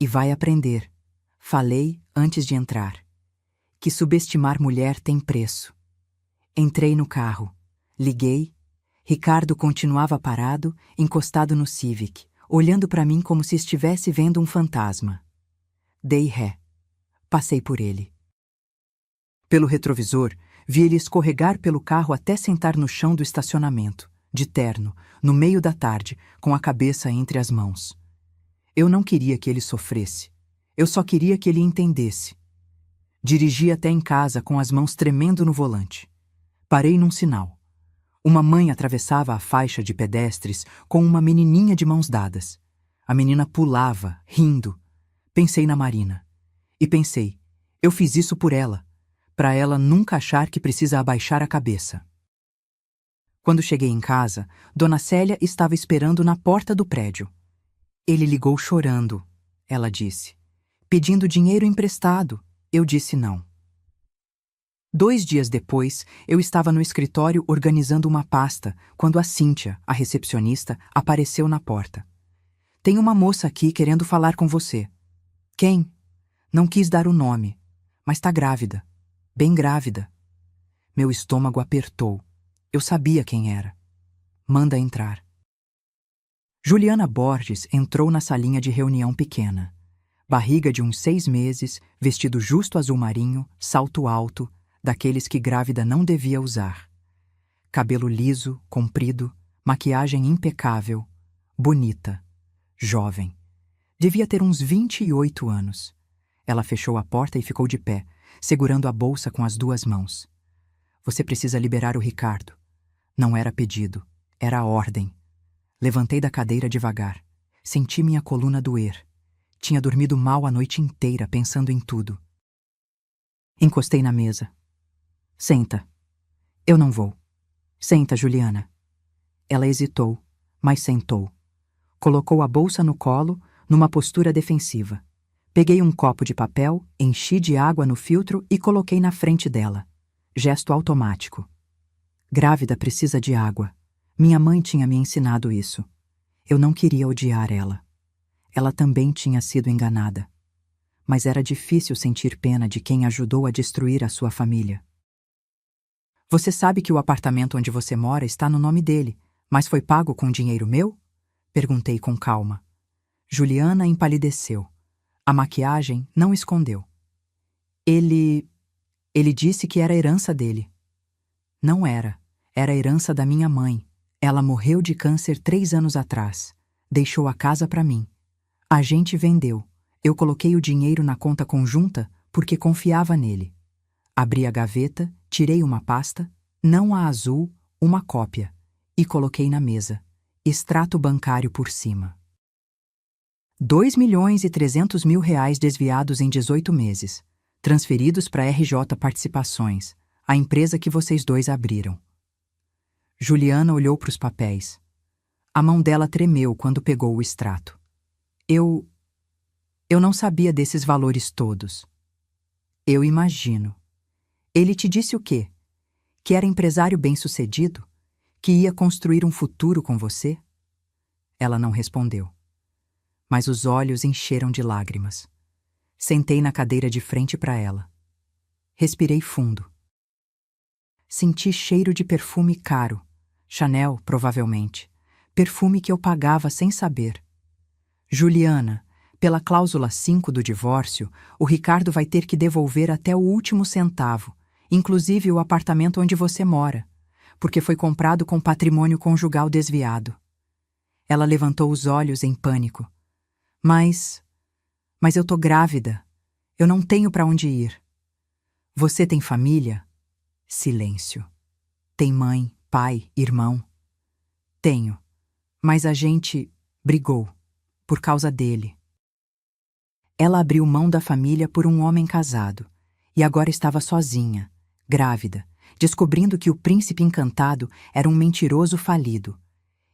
E vai aprender. Falei antes de entrar. Que subestimar mulher tem preço. Entrei no carro. Liguei. Ricardo continuava parado, encostado no Civic, olhando para mim como se estivesse vendo um fantasma. Dei ré. Passei por ele. Pelo retrovisor, vi ele escorregar pelo carro até sentar no chão do estacionamento, de terno, no meio da tarde, com a cabeça entre as mãos. Eu não queria que ele sofresse. Eu só queria que ele entendesse. Dirigi até em casa com as mãos tremendo no volante. Parei num sinal. Uma mãe atravessava a faixa de pedestres com uma menininha de mãos dadas. A menina pulava, rindo. Pensei na Marina. E pensei, eu fiz isso por ela, para ela nunca achar que precisa abaixar a cabeça. Quando cheguei em casa, Dona Célia estava esperando na porta do prédio. Ele ligou chorando, ela disse. Pedindo dinheiro emprestado, eu disse não. 2 dias depois, eu estava no escritório organizando uma pasta, quando a Cíntia, a recepcionista, apareceu na porta. Tem uma moça aqui querendo falar com você. Quem? Não quis dar o nome, mas tá grávida. Bem grávida. Meu estômago apertou. Eu sabia quem era. Manda entrar. Juliana Borges entrou na salinha de reunião pequena. Barriga de uns 6 meses, vestido justo azul marinho, salto alto, daqueles que grávida não devia usar. Cabelo liso, comprido, maquiagem impecável, bonita, jovem. Devia ter uns 28 anos. Ela fechou a porta e ficou de pé, segurando a bolsa com as 2 mãos. Você precisa liberar o Ricardo. Não era pedido, era ordem. Levantei da cadeira devagar. Senti minha coluna doer. Tinha dormido mal a noite inteira pensando em tudo. Encostei na mesa. Senta. Eu não vou. Senta, Juliana. Ela hesitou, mas sentou. Colocou a bolsa no colo, numa postura defensiva. Peguei um copo de papel, enchi de água no filtro e coloquei na frente dela. Gesto automático. Grávida precisa de água. Minha mãe tinha me ensinado isso. Eu não queria odiar ela. Ela também tinha sido enganada. Mas era difícil sentir pena de quem ajudou a destruir a sua família. Você sabe que o apartamento onde você mora está no nome dele, mas foi pago com dinheiro meu? Perguntei com calma. Juliana empalideceu. A maquiagem não escondeu. Ele disse que era herança dele. Não era. Era a herança da minha mãe. Ela morreu de câncer 3 anos atrás. Deixou a casa para mim. A gente vendeu. Eu coloquei o dinheiro na conta conjunta porque confiava nele. Abri a gaveta, tirei uma pasta, não a azul, uma cópia, e coloquei na mesa. Extrato bancário por cima. 2.300.000 desviados em 18 meses, transferidos para RJ Participações, a empresa que vocês dois abriram. Juliana olhou para os papéis. A mão dela tremeu quando pegou o extrato. Eu não sabia desses valores todos. Eu imagino. Ele te disse o quê? Que era empresário bem-sucedido? Que ia construir um futuro com você? Ela não respondeu. Mas os olhos encheram de lágrimas. Sentei na cadeira de frente para ela. Respirei fundo. Senti cheiro de perfume caro. Chanel, provavelmente. Perfume que eu pagava sem saber. Juliana, pela cláusula 5 do divórcio, o Ricardo vai ter que devolver até o último centavo, inclusive o apartamento onde você mora, porque foi comprado com patrimônio conjugal desviado. Ela levantou os olhos em pânico. Mas eu tô grávida. Eu não tenho para onde ir. Você tem família? Silêncio. Tem mãe, pai, irmão? Tenho. Mas a gente brigou. Por causa dele. Ela abriu mão da família por um homem casado. E agora estava sozinha, grávida, descobrindo que o príncipe encantado era um mentiroso falido.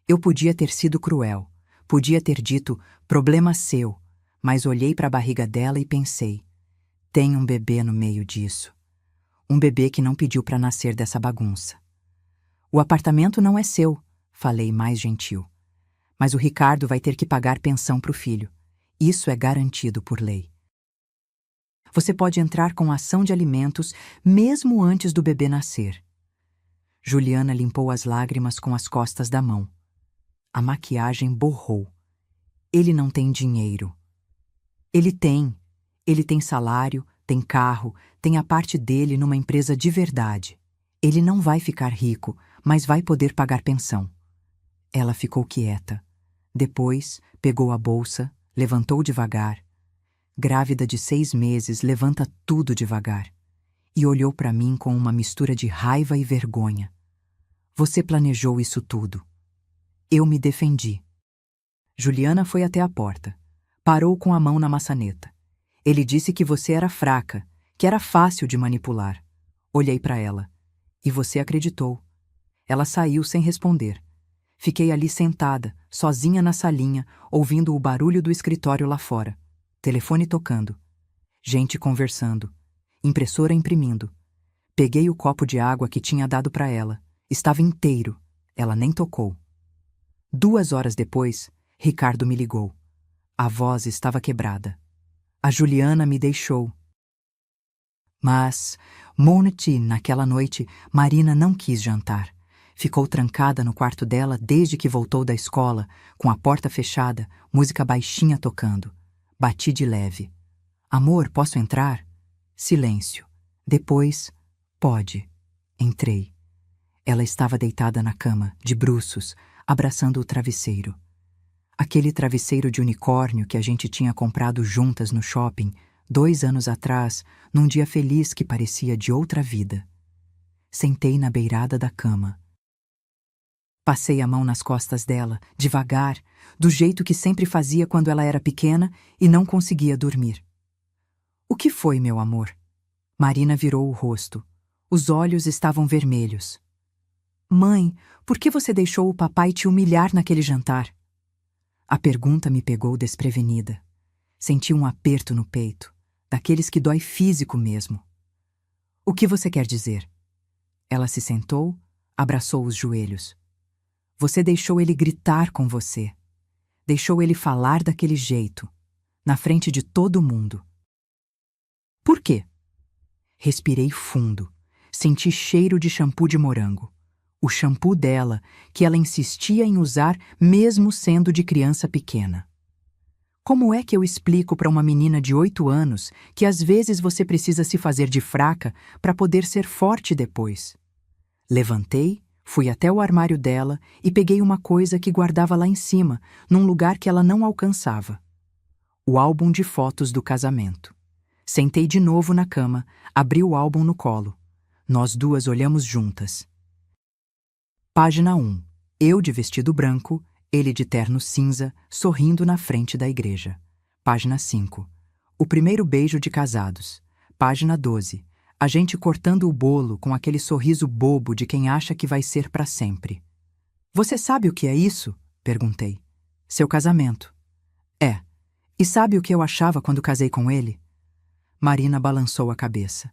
Eu podia ter sido cruel. Podia ter dito, problema seu, mas olhei para a barriga dela e pensei, tem um bebê no meio disso. Um bebê que não pediu para nascer dessa bagunça. O apartamento não é seu, falei mais gentil. Mas o Ricardo vai ter que pagar pensão para o filho. Isso é garantido por lei. Você pode entrar com ação de alimentos mesmo antes do bebê nascer. Juliana limpou as lágrimas com as costas da mão. A maquiagem borrou. Ele não tem dinheiro. Ele tem. Ele tem salário, tem carro, tem a parte dele numa empresa de verdade. Ele não vai ficar rico, mas vai poder pagar pensão. Ela ficou quieta. Depois, pegou a bolsa, levantou devagar. Grávida de 6 meses, levanta tudo devagar. E olhou para mim com uma mistura de raiva e vergonha. Você planejou isso tudo. Eu me defendi. Juliana foi até a porta. Parou com a mão na maçaneta. Ele disse que você era fraca, que era fácil de manipular. Olhei para ela. E você acreditou. Ela saiu sem responder. Fiquei ali sentada, sozinha na salinha, ouvindo o barulho do escritório lá fora. Telefone tocando. Gente conversando. Impressora imprimindo. Peguei o copo de água que tinha dado para ela. Estava inteiro. Ela nem tocou. 2 horas depois, Ricardo me ligou. A voz estava quebrada. A Juliana me deixou. Mas, Monte, naquela noite, Marina não quis jantar. Ficou trancada no quarto dela desde que voltou da escola, com a porta fechada, música baixinha tocando. Bati de leve. Amor, posso entrar? Silêncio. Depois, pode. Entrei. Ela estava deitada na cama, de bruços, abraçando o travesseiro. Aquele travesseiro de unicórnio que a gente tinha comprado juntas no shopping, 2 anos atrás, num dia feliz que parecia de outra vida. Sentei na beirada da cama. Passei a mão nas costas dela, devagar, do jeito que sempre fazia quando ela era pequena e não conseguia dormir. O que foi, meu amor? Marina virou o rosto. Os olhos estavam vermelhos. Mãe, por que você deixou o papai te humilhar naquele jantar? A pergunta me pegou desprevenida. Senti um aperto no peito, daqueles que dói físico mesmo. O que você quer dizer? Ela se sentou, abraçou os joelhos. Você deixou ele gritar com você. Deixou ele falar daquele jeito, na frente de todo mundo. Por quê? Respirei fundo. Senti cheiro de shampoo de morango. O shampoo dela, que ela insistia em usar mesmo sendo de criança pequena. Como é que eu explico para uma menina de 8 anos que às vezes você precisa se fazer de fraca para poder ser forte depois? Levantei, fui até o armário dela e peguei uma coisa que guardava lá em cima, num lugar que ela não alcançava. O álbum de fotos do casamento. Sentei de novo na cama, abri o álbum no colo. Nós duas olhamos juntas. Página 1. Eu de vestido branco, ele de terno cinza, sorrindo na frente da igreja. Página 5. O primeiro beijo de casados. Página 12. A gente cortando o bolo com aquele sorriso bobo de quem acha que vai ser para sempre. Você sabe o que é isso? Perguntei. Seu casamento. É. E sabe o que eu achava quando casei com ele? Marina balançou a cabeça.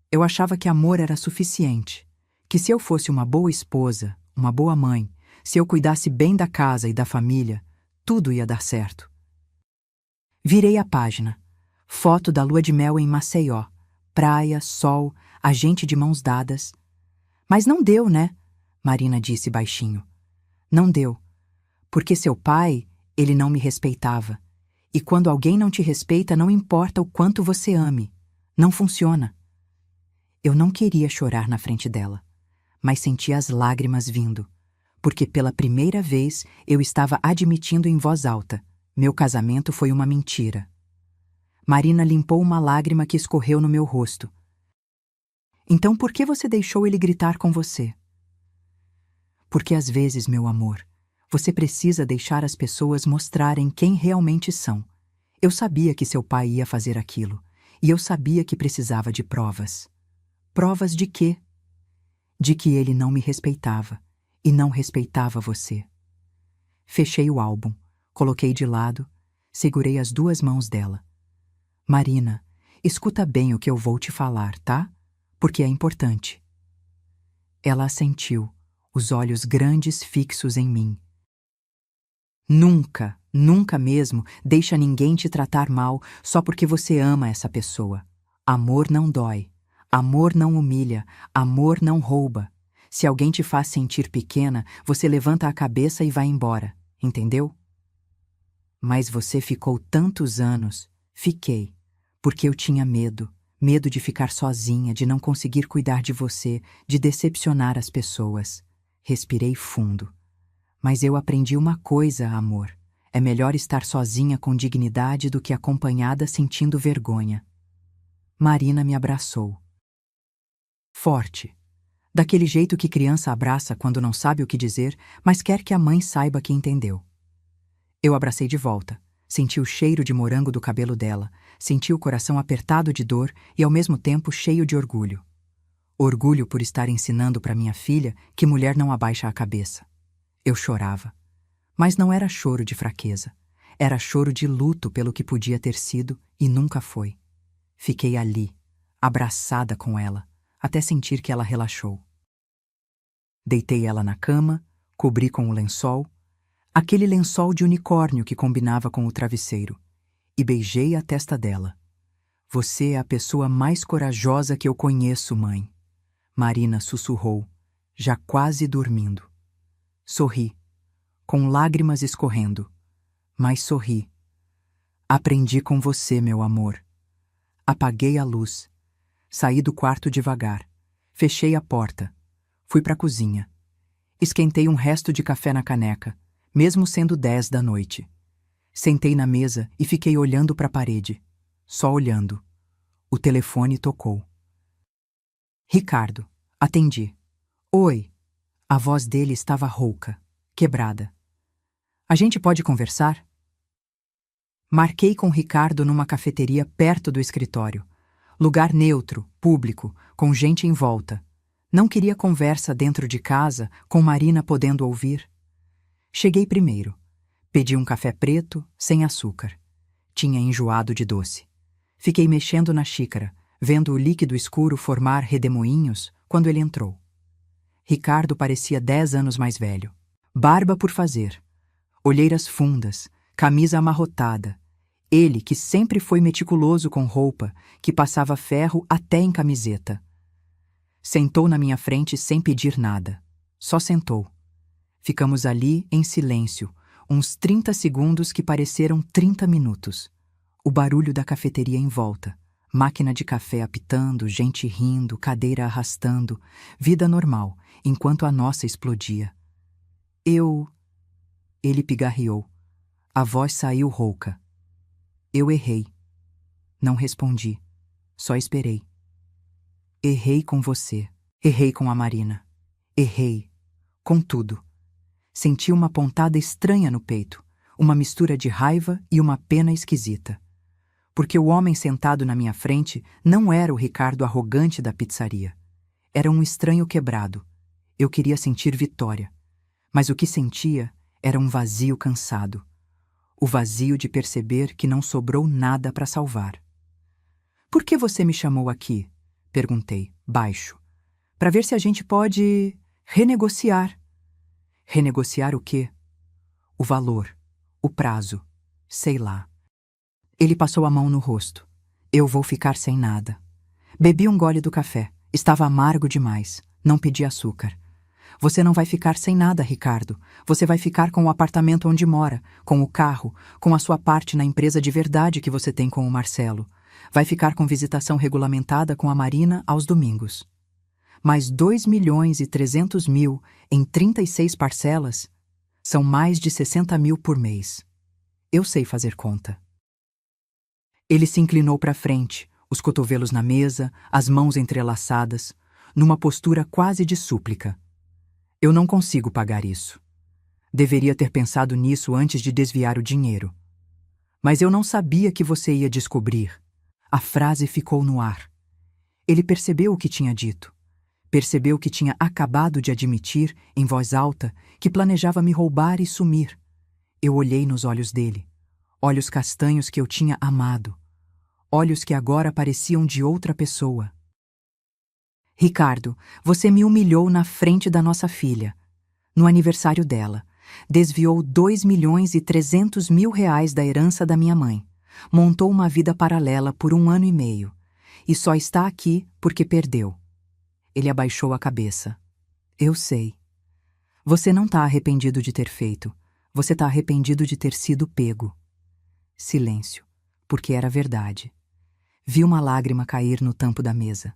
Eu achava que amor era suficiente, que se eu fosse uma boa esposa, uma boa mãe, se eu cuidasse bem da casa e da família, tudo ia dar certo. Virei a página. Foto da lua de mel em Maceió. Praia, sol, a gente de mãos dadas. Mas não deu, né? Marina disse baixinho. Não deu. Porque seu pai, ele não me respeitava. E quando alguém não te respeita, não importa o quanto você ame. Não funciona. Eu não queria chorar na frente dela, mas senti as lágrimas vindo, porque pela primeira vez eu estava admitindo em voz alta: meu casamento foi uma mentira. Marina limpou uma lágrima que escorreu no meu rosto. Então por que você deixou ele gritar com você? Porque às vezes, meu amor, você precisa deixar as pessoas mostrarem quem realmente são. Eu sabia que seu pai ia fazer aquilo, e eu sabia que precisava de provas. Provas de quê? De que ele não me respeitava, e não respeitava você. Fechei o álbum, coloquei de lado, segurei as 2 mãos dela. Marina, escuta bem o que eu vou te falar, tá? Porque é importante. Ela assentiu, os olhos grandes fixos em mim. Nunca, nunca mesmo deixa ninguém te tratar mal só porque você ama essa pessoa. Amor não dói. Amor não humilha. Amor não rouba. Se alguém te faz sentir pequena, você levanta a cabeça e vai embora. Entendeu? Mas você ficou tantos anos. Fiquei. Porque eu tinha medo. Medo de ficar sozinha, de não conseguir cuidar de você, de decepcionar as pessoas. Respirei fundo. Mas eu aprendi uma coisa, amor. É melhor estar sozinha com dignidade do que acompanhada sentindo vergonha. Marina me abraçou. Forte. Daquele jeito que criança abraça quando não sabe o que dizer, mas quer que a mãe saiba que entendeu. Eu abracei de volta. Senti o cheiro de morango do cabelo dela, senti o coração apertado de dor e ao mesmo tempo cheio de orgulho. Orgulho por estar ensinando para minha filha que mulher não abaixa a cabeça. Eu chorava. Mas não era choro de fraqueza. Era choro de luto pelo que podia ter sido e nunca foi. Fiquei ali, abraçada com ela, até sentir que ela relaxou. Deitei ela na cama, cobri com o lençol, aquele lençol de unicórnio que combinava com o travesseiro, e beijei a testa dela. Você é a pessoa mais corajosa que eu conheço, mãe. Marina sussurrou, já quase dormindo. Sorri, com lágrimas escorrendo, mas sorri. Aprendi com você, meu amor. Apaguei a luz. Saí do quarto devagar. Fechei a porta. Fui para a cozinha. Esquentei um resto de café na caneca, mesmo sendo 10 da noite. Sentei na mesa e fiquei olhando para a parede. Só olhando. O telefone tocou. Ricardo, Atendi. Oi. A voz dele estava rouca, quebrada. A gente pode conversar? Marquei com Ricardo numa cafeteria perto do escritório. Lugar neutro, público, com gente em volta. Não queria conversa dentro de casa, com Marina podendo ouvir. Cheguei primeiro. Pedi um café preto, sem açúcar. Tinha enjoado de doce. Fiquei mexendo na xícara, vendo o líquido escuro formar redemoinhos, quando ele entrou. Ricardo parecia 10 anos mais velho. Barba por fazer. Olheiras fundas, camisa amarrotada. Ele, que sempre foi meticuloso com roupa, que passava ferro até em camiseta. Sentou na minha frente sem pedir nada. Só sentou. Ficamos ali em silêncio, uns 30 segundos que pareceram 30 minutos. O barulho da cafeteria em volta. Máquina de café apitando, gente rindo, cadeira arrastando. Vida normal, enquanto a nossa explodia. Ele pigarreou. A voz saiu rouca. Eu errei. Não respondi. Só esperei. Errei com você. Errei com a Marina. Errei. Com tudo. Senti uma pontada estranha no peito, uma mistura de raiva e uma pena esquisita. Porque o homem sentado na minha frente não era o Ricardo arrogante da pizzaria. Era um estranho quebrado. Eu queria sentir vitória. Mas o que sentia era um vazio cansado. O vazio de perceber que não sobrou nada para salvar. Por que você me chamou aqui? Perguntei, baixo. Para ver se a gente pode renegociar. Renegociar o quê? O valor, o prazo, sei lá. Ele passou a mão no rosto. Eu vou ficar sem nada. Bebi um gole do café. Estava amargo demais. Não pedi açúcar. Você não vai ficar sem nada, Ricardo. Você vai ficar com o apartamento onde mora, com o carro, com a sua parte na empresa de verdade que você tem com o Marcelo. Vai ficar com visitação regulamentada com a Marina aos domingos. Mais 2.300.000 em 36 parcelas são mais de 60 mil por mês. Eu sei fazer conta. Ele se inclinou para frente, os cotovelos na mesa, as mãos entrelaçadas, numa postura quase de súplica. Eu não consigo pagar isso. Deveria ter pensado nisso antes de desviar o dinheiro. Mas eu não sabia que você ia descobrir. A frase ficou no ar. Ele percebeu o que tinha dito. Percebeu que tinha acabado de admitir, em voz alta, que planejava me roubar e sumir. Eu olhei nos olhos dele. Olhos castanhos que eu tinha amado. Olhos que agora pareciam de outra pessoa. Ricardo, você me humilhou na frente da nossa filha. No aniversário dela. Desviou 2.300.000 da herança da minha mãe. Montou uma vida paralela por 1 ano e meio. E só está aqui porque perdeu. Ele abaixou a cabeça. Eu sei. Você não está arrependido de ter feito. Você está arrependido de ter sido pego. Silêncio, porque era verdade. Vi uma lágrima cair no tampo da mesa.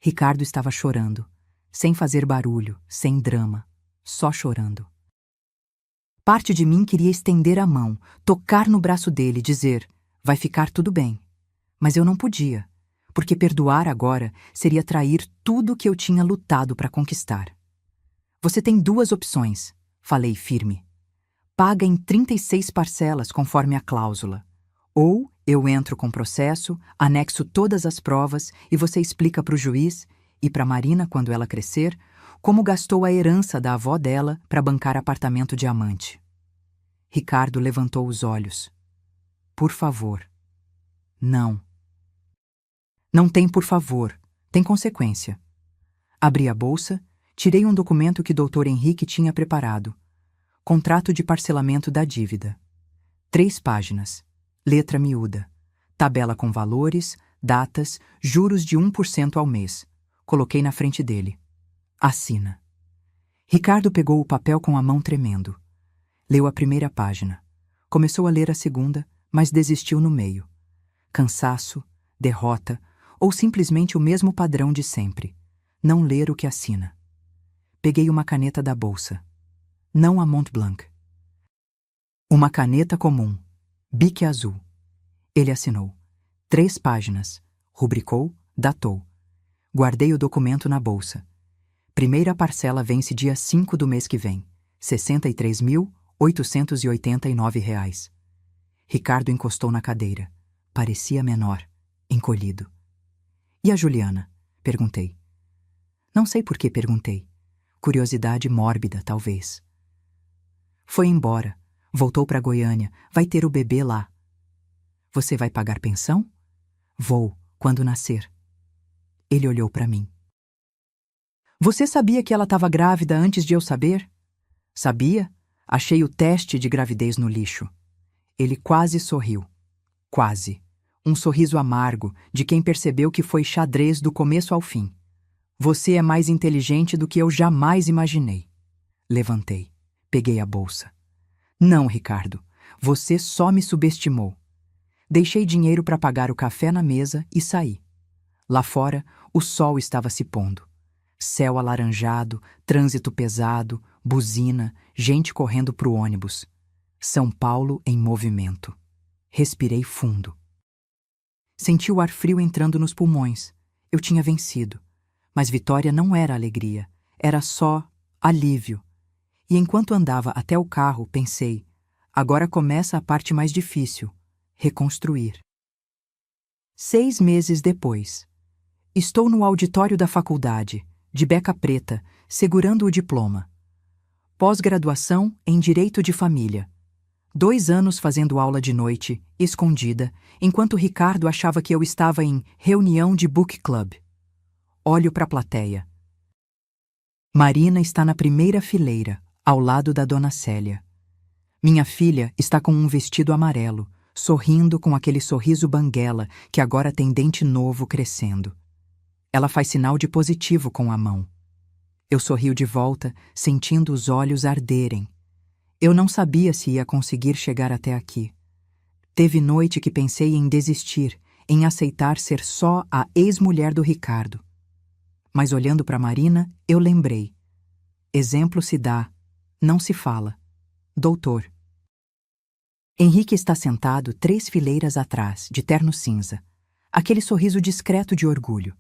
Ricardo estava chorando, sem fazer barulho, sem drama, só chorando. Parte de mim queria estender a mão, tocar no braço dele e dizer, vai ficar tudo bem. Mas eu não podia, porque perdoar agora seria trair tudo que eu tinha lutado para conquistar. Você tem 2 opções, falei firme. Paga em 36 parcelas conforme a cláusula. Ou eu entro com processo, anexo todas as provas e você explica para o juiz e para Marina, quando ela crescer, como gastou a herança da avó dela para bancar apartamento diamante. Ricardo levantou os olhos. Por favor. Não. Não tem por favor. Tem consequência. Abri a bolsa, tirei um documento que Dr. Henrique tinha preparado. Contrato de parcelamento da dívida. 3 páginas. Letra miúda. Tabela com valores, datas, juros de 1% ao mês. Coloquei na frente dele. Assina. Ricardo pegou o papel com a mão tremendo. Leu a primeira página. Começou a ler a segunda, mas desistiu no meio. Cansaço, derrota, ou simplesmente o mesmo padrão de sempre. Não ler o que assina. Peguei uma caneta da bolsa. Não a Montblanc. Uma caneta comum. Bique azul. Ele assinou. 3 páginas. Rubricou, datou. Guardei o documento na bolsa. Primeira parcela vence dia 5 do mês que vem. R$ 63.889. Ricardo encostou na cadeira. Parecia menor, encolhido. E a Juliana? Perguntei. Não sei por que perguntei. Curiosidade mórbida, talvez. Foi embora. Voltou para Goiânia. Vai ter o bebê lá. Você vai pagar pensão? Vou, quando nascer. Ele olhou para mim. Você sabia que ela estava grávida antes de eu saber? Sabia? Achei o teste de gravidez no lixo. Ele quase sorriu. Quase. Um sorriso amargo, de quem percebeu que foi xadrez do começo ao fim. Você é mais inteligente do que eu jamais imaginei. Levantei. Peguei a bolsa. Não, Ricardo. Você só me subestimou. Deixei dinheiro para pagar o café na mesa e saí. Lá fora, o sol estava se pondo. Céu alaranjado, trânsito pesado, buzina, gente correndo para o ônibus. São Paulo em movimento. Respirei fundo. Senti o ar frio entrando nos pulmões. Eu tinha vencido. Mas vitória não era alegria. Era só alívio. E enquanto andava até o carro, pensei, agora começa a parte mais difícil. Reconstruir. 6 meses depois. Estou no auditório da faculdade, de beca preta, segurando o diploma. Pós-graduação em Direito de Família. 2 anos fazendo aula de noite, escondida, enquanto Ricardo achava que eu estava em reunião de book club. Olho para a plateia. Marina está na primeira fileira, ao lado da dona Célia. Minha filha está com um vestido amarelo, sorrindo com aquele sorriso banguela que agora tem dente novo crescendo. Ela faz sinal de positivo com a mão. Eu sorrio de volta, sentindo os olhos arderem. Eu não sabia se ia conseguir chegar até aqui. Teve noite que pensei em desistir, em aceitar ser só a ex-mulher do Ricardo. Mas olhando para Marina, eu lembrei. Exemplo se dá, não se fala. Doutor. Henrique está sentado 3 fileiras atrás, de terno cinza. Aquele sorriso discreto de orgulho.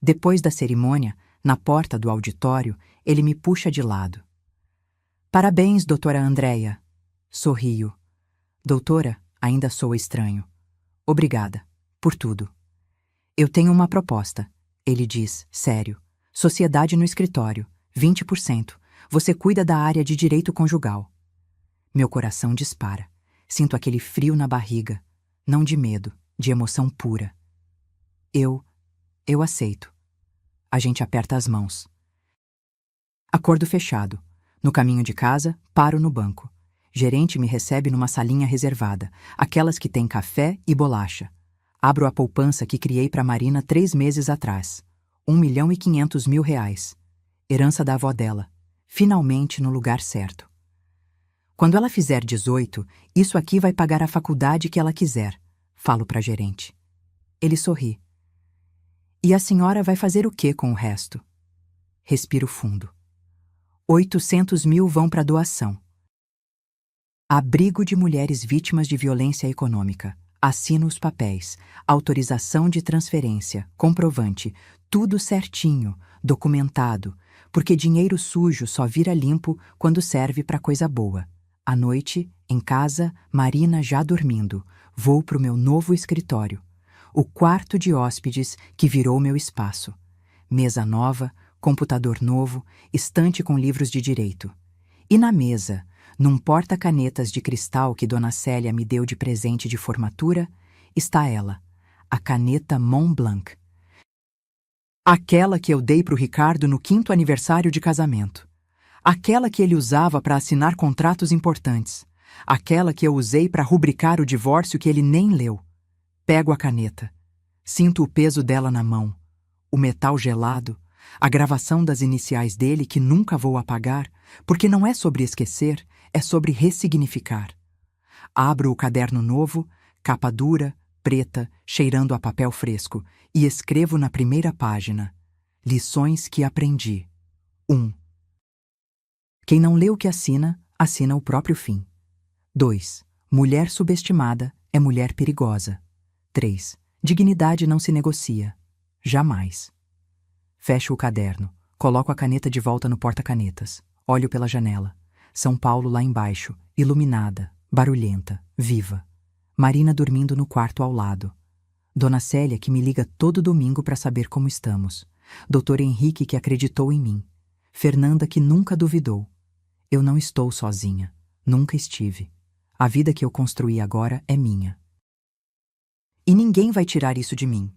Depois da cerimônia, na porta do auditório, ele me puxa de lado. Parabéns, doutora Andréia. Sorrio. Doutora, ainda sou estranho. Obrigada, por tudo. Eu tenho uma proposta, ele diz, sério. Sociedade no escritório, 20%. Você cuida da área de direito conjugal. Meu coração dispara. Sinto aquele frio na barriga. Não de medo, de emoção pura. Eu aceito. A gente aperta as mãos. Acordo fechado. No caminho de casa, paro no banco. Gerente me recebe numa salinha reservada, aquelas que tem café e bolacha. Abro a poupança que criei para Marina 3 meses atrás. R$ 1.500.000. Herança da avó dela. Finalmente no lugar certo. Quando ela fizer 18, isso aqui vai pagar a faculdade que ela quiser, falo para a gerente. Ele sorri. E a senhora vai fazer o quê com o resto? Respiro fundo. 800 mil vão para doação. Abrigo de mulheres vítimas de violência econômica. Assino os papéis. Autorização de transferência. Comprovante. Tudo certinho. Documentado. Porque dinheiro sujo só vira limpo quando serve para coisa boa. À noite, em casa, Marina já dormindo. Vou pro meu novo escritório. O quarto de hóspedes que virou meu espaço. Mesa nova, computador novo, estante com livros de direito. E na mesa, num porta-canetas de cristal que Dona Célia me deu de presente de formatura, está ela, a caneta Montblanc. Aquela que eu dei pro Ricardo no 5º aniversário de casamento. Aquela que ele usava para assinar contratos importantes. Aquela que eu usei para rubricar o divórcio que ele nem leu. Pego a caneta. Sinto o peso dela na mão. O metal gelado. A gravação das iniciais dele que nunca vou apagar, porque não é sobre esquecer, é sobre ressignificar. Abro o caderno novo, capa dura, preta, cheirando a papel fresco, e escrevo na primeira página. Lições que aprendi. 1. Quem não lê o que assina, assina o próprio fim. 2. Mulher subestimada é mulher perigosa. 3. Dignidade não se negocia. Jamais. Fecho o caderno. Coloco a caneta de volta no porta-canetas. Olho pela janela. São Paulo lá embaixo, iluminada, barulhenta, viva. Marina dormindo no quarto ao lado. Dona Célia que me liga todo domingo para saber como estamos. Doutor Henrique que acreditou em mim. Fernanda que nunca duvidou. Eu não estou sozinha. Nunca estive. A vida que eu construí agora é minha. E ninguém vai tirar isso de mim.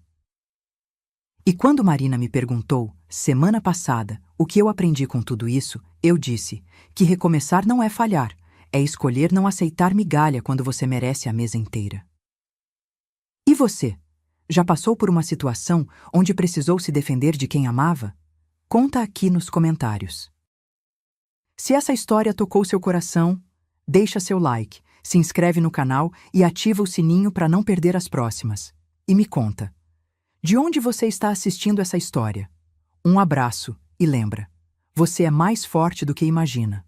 E quando Marina me perguntou, semana passada, o que eu aprendi com tudo isso, eu disse que recomeçar não é falhar, é escolher não aceitar migalha quando você merece a mesa inteira. E você? Já passou por uma situação onde precisou se defender de quem amava? Conta aqui nos comentários. Se essa história tocou seu coração, deixa seu like, se inscreve no canal e ativa o sininho para não perder as próximas. E me conta, de onde você está assistindo essa história? Um abraço e lembra, você é mais forte do que imagina.